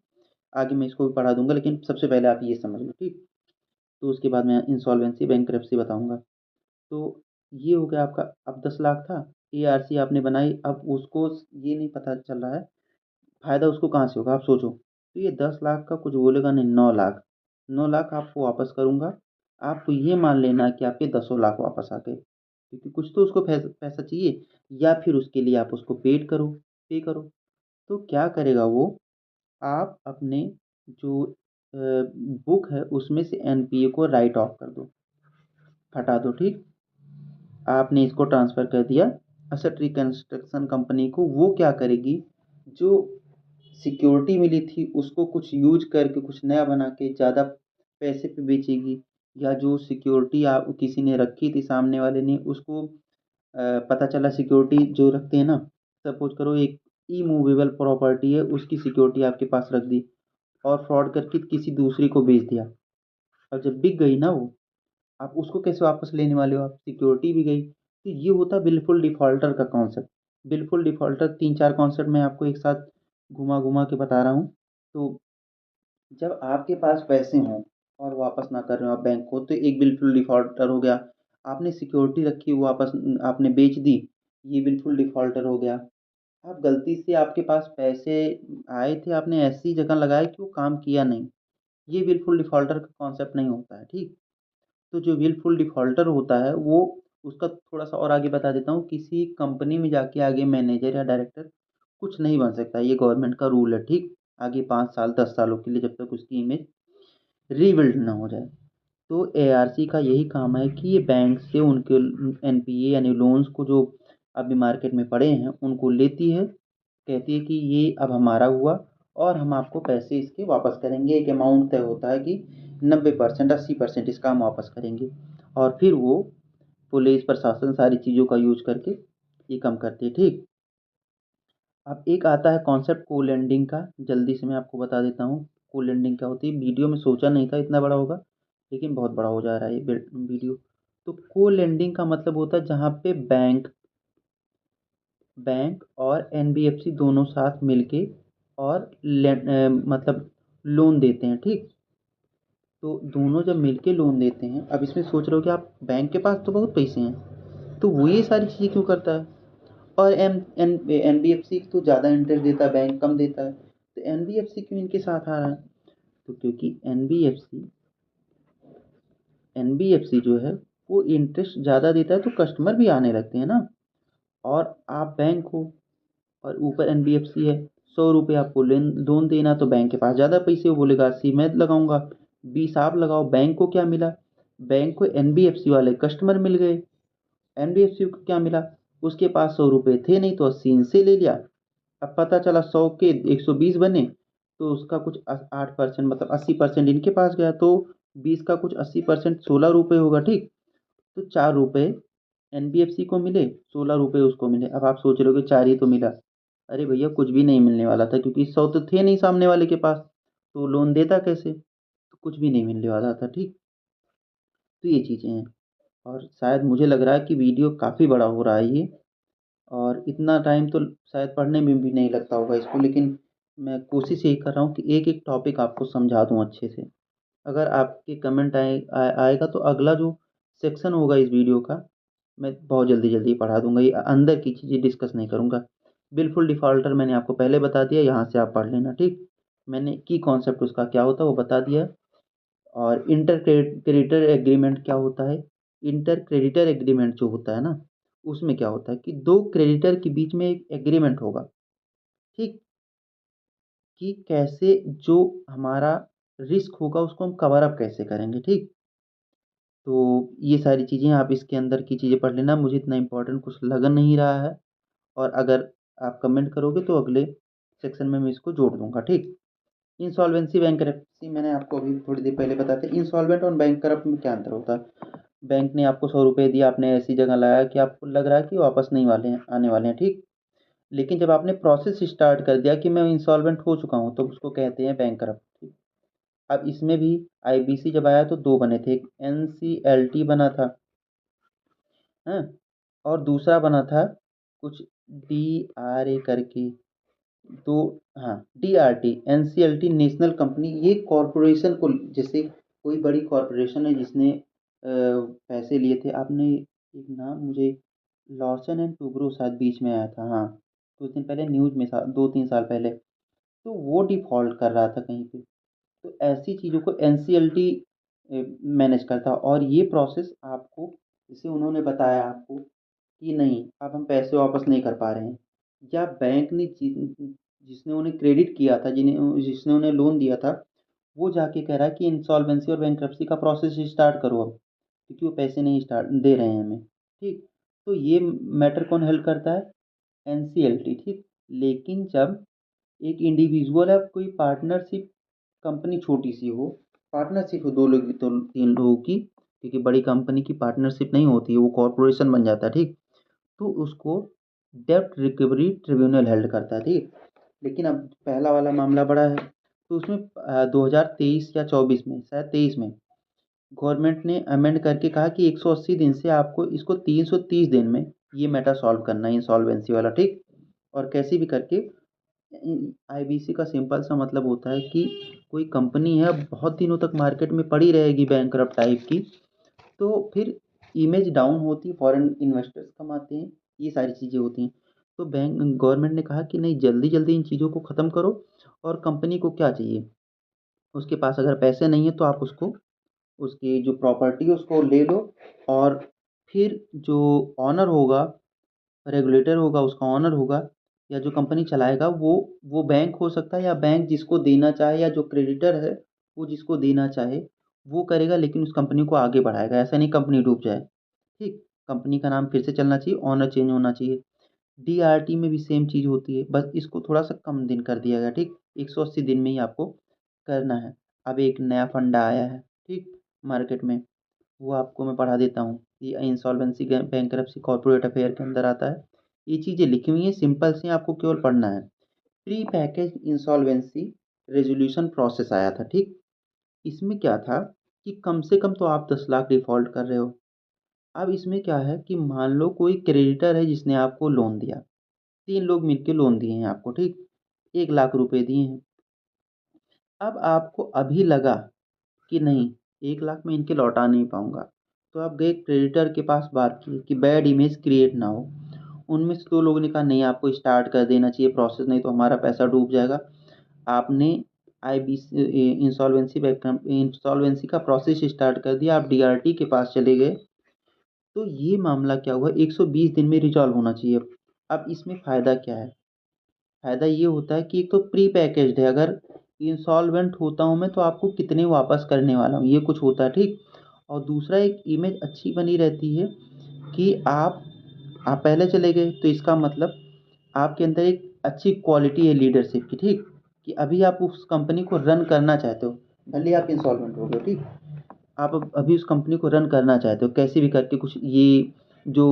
आगे मैं इसको भी पढ़ा दूंगा, लेकिन सबसे पहले आप ये समझ लो, ठीक। तो उसके बाद मैं इंसॉल्वेंसी बैंकरप्सी बताऊंगा। तो ये हो गया आपका। अब 10 लाख था, एआरसी आपने बनाई, अब उसको ये नहीं पता चल रहा है फायदा उसको कहाँ से होगा, आप सोचो। तो ये 10 लाख का कुछ बोलेगा नहीं, 9 लाख, 9 लाख आपको वापस करूंगा, आपको ये मान लेना कि आपके 10 लाख वापस आ गए, क्योंकि कुछ तो उसको पैसा चाहिए, या फिर उसके लिए आप उसको पे करो। तो क्या करेगा वो, आप अपने जो बुक है उसमें से एनपीए को राइट ऑफ कर दो, हटा दो, ठीक। आपने इसको ट्रांसफ़र कर दिया असेट रिकंस्ट्रक्शन कंपनी को। वो क्या करेगी, जो सिक्योरिटी मिली थी उसको कुछ यूज करके कुछ नया बना के ज़्यादा पैसे पे बेचेगी, या जो सिक्योरिटी आप किसी ने रखी थी सामने वाले ने उसको पता चला सिक्योरिटी जो रखते हैं ना, सपोज करो एक इमूवेबल प्रॉपर्टी है, उसकी सिक्योरिटी आपके पास रख दी, और फ्रॉड करके किसी दूसरे को बेच दिया, और जब बिक गई ना वो, आप उसको कैसे वापस लेने वाले हो, आप सिक्योरिटी भी गई। तो ये होता है बिल्कुल डिफ़ॉल्टर का कॉन्सेप्ट। बिल्कुल डिफ़ॉल्टर 3-4 कॉन्सेप्ट मैं आपको एक साथ घुमा घुमा के बता रहा हूँ। तो जब आपके पास पैसे हों और वापस ना कर रहे हो आप बैंक को, तो एक बिल्कुल डिफ़ॉल्टर हो गया। आपने सिक्योरिटी रखी वो वापस आपने बेच दी, ये बिल्कुल डिफ़ॉल्टर हो गया। आप गलती से आपके पास पैसे आए थे, आपने ऐसी जगह लगाए कि वो काम किया नहीं, ये विलफुल डिफ़ॉल्टर का कॉन्सेप्ट नहीं होता है, ठीक? तो जो विलफुल डिफ़ॉल्टर होता है वो उसका थोड़ा-सा और आगे बता देता हूँ, किसी कंपनी में जाके आगे मैनेजर या डायरेक्टर कुछ नहीं बन सकता, ये गवर्नमेंट का रूल है, ठीक? आगे 5 साल 10 सालों के लिए जब तक उसकी इमेज रीबिल्ड ना हो जाए। तो एआरसी का यही काम है कि ये बैंक से उनके एनपीए यानी लोन्स को जो अभी मार्केट में पड़े हैं उनको लेती है, कहती है कि ये अब हमारा हुआ और हम आपको पैसे इसके वापस करेंगे। एक अमाउंट तय होता है कि 90% 80% इसका हम वापस करेंगे, और फिर वो पुलिस प्रशासन सारी चीज़ों का यूज करके ये काम करती है, ठीक। अब एक आता है कॉन्सेप्ट को लैंडिंग का, जल्दी से मैं आपको बता देता हूँ को लैंडिंग क्या होती है। वीडियो में सोचा नहीं था इतना बड़ा होगा, लेकिन बहुत बड़ा हो जा रहा है ये वीडियो। तो को लैंडिंग का मतलब होता है जहाँ पे बैंक बैंक और एनबीएफसी दोनों साथ मिलके और मतलब लोन देते हैं, ठीक। तो दोनों जब मिलके लोन देते हैं, अब इसमें सोच रहे हो कि आप बैंक के पास तो बहुत पैसे हैं, तो वो ये सारी चीज़ें क्यों करता है? और एनबीएफसी तो ज़्यादा इंटरेस्ट देता है, बैंक कम देता है, तो एनबीएफसी क्यों इनके साथ आ रहा है? तो क्योंकि एनबीएफसी जो है वो इंटरेस्ट ज़्यादा देता है, तो कस्टमर भी आने लगते हैं ना। और आप बैंक हो और ऊपर एनबीएफसी है, 100 रुपये आपको लोन देना, तो बैंक के पास ज़्यादा पैसे, वो बोलेगा 80 मैं लगाऊंगा, 20 आप लगाओ। बैंक को क्या मिला? बैंक को एनबीएफसी वाले कस्टमर मिल गए। एनबीएफसी को क्या मिला? उसके पास 100 रुपये थे नहीं, तो 80 इनसे ले लिया। अब पता चला 100 के 120 बने, तो उसका कुछ 8% मतलब 80% इनके पास गया, तो 20 का कुछ 80% 16 रुपये होगा, ठीक। तो 4 रुपये एनबीएफसी को मिले, 16 रुपये उसको मिले। अब आप सोच रहे हो कि 4 ही तो मिला। अरे भैया कुछ भी नहीं मिलने वाला था, क्योंकि 100 तो थे नहीं सामने वाले के पास, तो लोन देता कैसे? तो कुछ भी नहीं मिलने वाला था, ठीक। तो ये चीज़ें हैं। और शायद मुझे लग रहा है कि वीडियो काफ़ी बड़ा हो रहा है ये, और इतना टाइम तो शायद पढ़ने में भी नहीं लगता होगा इसको, लेकिन मैं कोशिश यही कर रहा हूँ कि एक-एक टॉपिक आपको समझा दूँ अच्छे से। अगर आपके कमेंट आएगा तो अगला जो सेक्शन होगा इस वीडियो का, मैं बहुत जल्दी-जल्दी पढ़ा दूँगा। ये अंदर की चीज़ें डिस्कस नहीं करूँगा। बिल्कुल डिफ़ॉल्टर मैंने आपको पहले बता दिया, यहाँ से आप पढ़ लेना, ठीक। मैंने की कॉन्सेप्ट उसका क्या होता है वो बता दिया। और इंटर क्रेडिटर एग्रीमेंट क्या होता है? इंटर क्रेडिटर एग्रीमेंट जो होता है ना, उसमें क्या होता है कि 2 क्रेडिटर के बीच में एक एग्रीमेंट होगा, ठीक? कि कैसे जो हमारा रिस्क होगा उसको हम कवर अप कैसे करेंगे, ठीक? तो ये सारी चीज़ें आप इसके अंदर की चीज़ें पढ़ लेना, मुझे इतना इम्पोर्टेंट कुछ लग नहीं रहा है। और अगर आप कमेंट करोगे तो अगले सेक्शन में मैं इसको जोड़ दूँगा, ठीक? इंसॉल्वेंसी बैंकरप्सी मैंने आपको अभी थोड़ी देर पहले बताया था। इंसॉल्वेंट और बैंकरप्ट में क्या अंतर होता है? बैंक ने आपको 100 रुपये दिए, आपने ऐसी जगह लगाया कि आपको लग रहा है कि वापस नहीं वाले हैं आने वाले हैं, ठीक। लेकिन जब आपने प्रोसेस स्टार्ट कर दिया कि मैं इंसॉल्वेंट हो चुका हूँ, तो उसको कहते हैं बैंकरप्ट, ठीक। अब इसमें भी आईबीसी जब आया तो दो बने थे, एक एनसीएलटी बना था, हैं, और दूसरा बना था कुछ डीआरए करके, तो हाँ, डीआरटी, एनसीएलटी नेशनल कंपनी, ये कॉरपोरेशन को, जैसे कोई बड़ी कॉरपोरेशन है जिसने पैसे लिए थे, आपने एक नाम मुझे, लॉर्सन एंड टूब्रो शायद बीच में आया था, हाँ, कुछ दिन पहले न्यूज़ में था, 2-3 साल पहले। तो वो डिफ़ॉल्ट कर रहा था कहीं पे, तो ऐसी चीज़ों को एनसीएलटी मैनेज करता है। और ये प्रोसेस आपको, जैसे उन्होंने बताया आपको कि नहीं अब हम पैसे वापस नहीं कर पा रहे हैं, या बैंक ने जिसने उन्हें क्रेडिट किया था, जिसने उन्हें लोन दिया था, वो जाके कह रहा है कि इंसॉल्वेंसी और बैंक्रप्सी का प्रोसेस स्टार्ट करो अब, क्योंकि वो पैसे नहीं स्टार्ट दे रहे हैं हमें, ठीक। तो ये मैटर कौन हेल्प करता है? एनसीएलटी, ठीक। लेकिन जब एक इंडिविजुअल है, कोई पार्टनरशिप कंपनी छोटी सी हो, पार्टनरशिप हो दो लोग तो 3 लोगों की, क्योंकि बड़ी कंपनी की पार्टनरशिप नहीं होती है, वो कॉरपोरेशन बन जाता है, ठीक। तो उसको डेब्ट रिकवरी ट्रिब्यूनल हेल्ड करता है, ठीक। लेकिन अब पहला वाला मामला बड़ा है, तो उसमें 2023 या 24 में, शायद 23 में, गवर्नमेंट ने अमेंड करके कहा कि 180 दिन से आपको इसको 330 दिन में ये मैटर सॉल्व करना है, इंसॉल्वेंसी वाला, ठीक। और कैसे भी करके आईबीसी का सिंपल सा मतलब होता है कि कोई कंपनी है बहुत दिनों तक मार्केट में पड़ी रहेगी बैंकरप्ट टाइप की, तो फिर इमेज डाउन होती है, फॉरेन इन्वेस्टर्स कम आते हैं, ये सारी चीज़ें होती हैं। तो बैंक गवर्नमेंट ने कहा कि नहीं, जल्दी जल्दी इन चीज़ों को ख़त्म करो। और कंपनी को क्या चाहिए, उसके पास अगर पैसे नहीं है तो आप उसको, उसकी जो प्रॉपर्टी है उसको ले लो, और फिर जो ऑनर होगा, रेगुलेटर होगा, उसका ऑनर होगा, या जो कंपनी चलाएगा वो बैंक हो सकता है, या बैंक जिसको देना चाहे, या जो क्रेडिटर है वो जिसको देना चाहे वो करेगा, लेकिन उस कंपनी को आगे बढ़ाएगा। ऐसा नहीं कंपनी डूब जाए। ठीक, कंपनी का नाम फिर से चलना चाहिए, ऑनर चेंज होना चाहिए। डीआरटी में भी सेम चीज़ होती है, बस इसको थोड़ा सा कम दिन कर दिया गया। ठीक, 180 दिन में ही आपको करना है। अब एक नया फंडा आया है, ठीक, मार्केट में, वो आपको मैं पढ़ा देता हूँ। ये इंसॉल्वेंसी बैंकरप्सी कॉर्पोरेट अफेयर के अंदर आता है। ये चीज़ें लिखी हुई हैं, सिंपल सी, आपको केवल पढ़ना है। Pre package insolvency resolution process आया था। ठीक, इसमें क्या था कि कम से कम तो आप 10 लाख डिफॉल्ट कर रहे हो। अब इसमें क्या है कि मान लो कोई क्रेडिटर है जिसने आपको लोन दिया, 3 लोग मिलके लोन दिए हैं आपको, ठीक, 1 लाख रुपए दिए हैं। अब आपको अभी लगा कि नहीं, 1 लाख में इनके लौटा नहीं पाऊंगा, तो आप गए क्रेडिटर के पास, बात की कि बैड इमेज क्रिएट ना हो। उनमें से 2 लोगों ने कहा नहीं, आपको स्टार्ट कर देना चाहिए प्रोसेस, नहीं तो हमारा पैसा डूब जाएगा। आपने आईबीसी इंसॉल्वेंसी का प्रोसेस स्टार्ट कर दिया, आप डीआरटी के पास चले गए। तो ये मामला क्या हुआ, 120 दिन में रिजॉल्व होना चाहिए। अब इसमें फ़ायदा क्या है, फ़ायदा ये होता है कि एक तो प्री पैकेज्ड है, अगर इंसॉल्वेंट होता हूँ मैं तो आपको कितने वापस करने वाला हूँ, ये कुछ होता है। ठीक, और दूसरा एक इमेज अच्छी बनी रहती है कि आप पहले चले गए, तो इसका मतलब आपके अंदर एक अच्छी क्वालिटी है लीडरशिप की। ठीक, कि अभी आप उस कंपनी को रन करना चाहते हो, भले ही आप इंसॉल्वेंट हो गए। ठीक, आप अभी उस कंपनी को रन करना चाहते हो कैसे भी करके, कुछ ये जो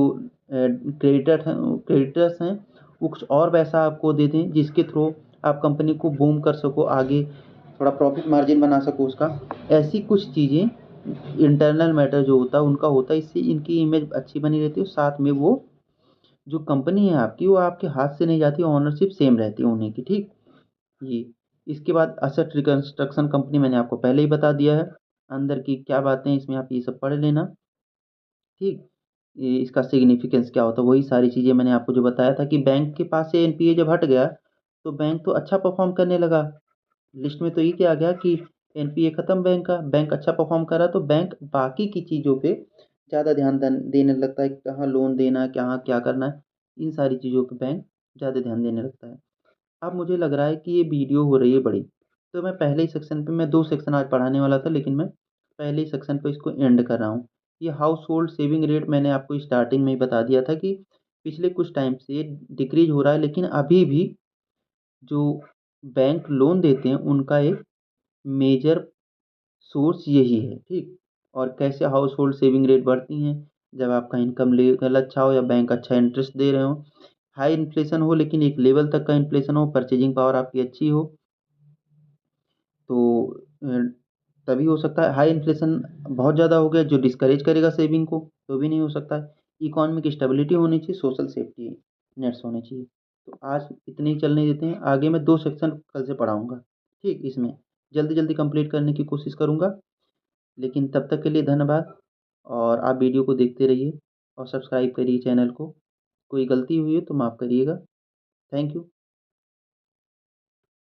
क्रेडिटर्स हैं वो कुछ और पैसा आपको दे दें जिसके थ्रू आप कंपनी को बूम कर सको, आगे थोड़ा प्रॉफिट मार्जिन बना सको उसका। ऐसी कुछ चीज़ें, इंटरनल मैटर जो होता है उनका होता है, इससे इनकी इमेज अच्छी बनी रहती है। साथ में वो जो कंपनी है आपकी, वो आपके हाथ से नहीं जाती, ओनरशिप सेम रहती है उन्हीं की। ठीक, ये, इसके बाद असेट रिकंस्ट्रक्शन कंपनी मैंने आपको पहले ही बता दिया है, अंदर की क्या बातें हैं इसमें आप ये सब पढ़ लेना। ठीक, ये इसका सिग्निफिकेंस क्या होता है, वही सारी चीज़ें मैंने आपको जो बताया था कि बैंक के पास से एनपीए जब हट गया तो बैंक तो अच्छा परफॉर्म करने लगा। लिस्ट में तो ये क्या आ गया कि एनपीए खत्म बैंक का, बैंक अच्छा परफॉर्म कर रहा, तो बैंक बाकी की चीज़ों पे ज़्यादा ध्यान देने लगता है कि कहाँ लोन देना है, कहाँ क्या करना है, इन सारी चीज़ों पे बैंक ज़्यादा ध्यान देने लगता है। अब मुझे लग रहा है कि ये वीडियो हो रही है बड़ी, तो मैं पहले ही सेक्शन पे, मैं 2 सेक्शन आज पढ़ाने वाला था, लेकिन मैं पहले ही सेक्शन पे इसको एंड कर रहा हूँ। ये हाउस होल्ड सेविंग रेट मैंने आपको स्टार्टिंग में ही बता दिया था कि पिछले कुछ टाइम से ये डिक्रीज़ हो रहा है, लेकिन अभी भी जो बैंक लोन देते हैं उनका एक मेजर सोर्स यही है। ठीक, और कैसे हाउस होल्ड सेविंग रेट बढ़ती हैं, जब आपका इनकम लेवल अच्छा हो या बैंक अच्छा इंटरेस्ट दे रहे हो, हाई इन्फ्लेशन हो लेकिन एक लेवल तक का इन्फ्लेशन हो, परचेजिंग पावर आपकी अच्छी हो, तो तभी हो सकता है। हाई इन्फ्लेशन बहुत ज़्यादा हो गया जो डिस्करेज करेगा सेविंग को, तो भी नहीं हो सकता है। इकोनॉमिक स्टेबिलिटी होनी चाहिए, सोशल सेफ्टी नेट्स होने चाहिए। तो आज इतने ही चलने देते हैं, आगे मैं 2 सेक्शन कल से पढ़ाऊँगा। ठीक, इसमें जल्दी जल्दी कंप्लीट करने की कोशिश करूँगा। लेकिन तब तक के लिए धन्यवाद, और आप वीडियो को देखते रहिए और सब्सक्राइब करिए चैनल को। कोई गलती हुई है तो माफ़ करिएगा। Thank you.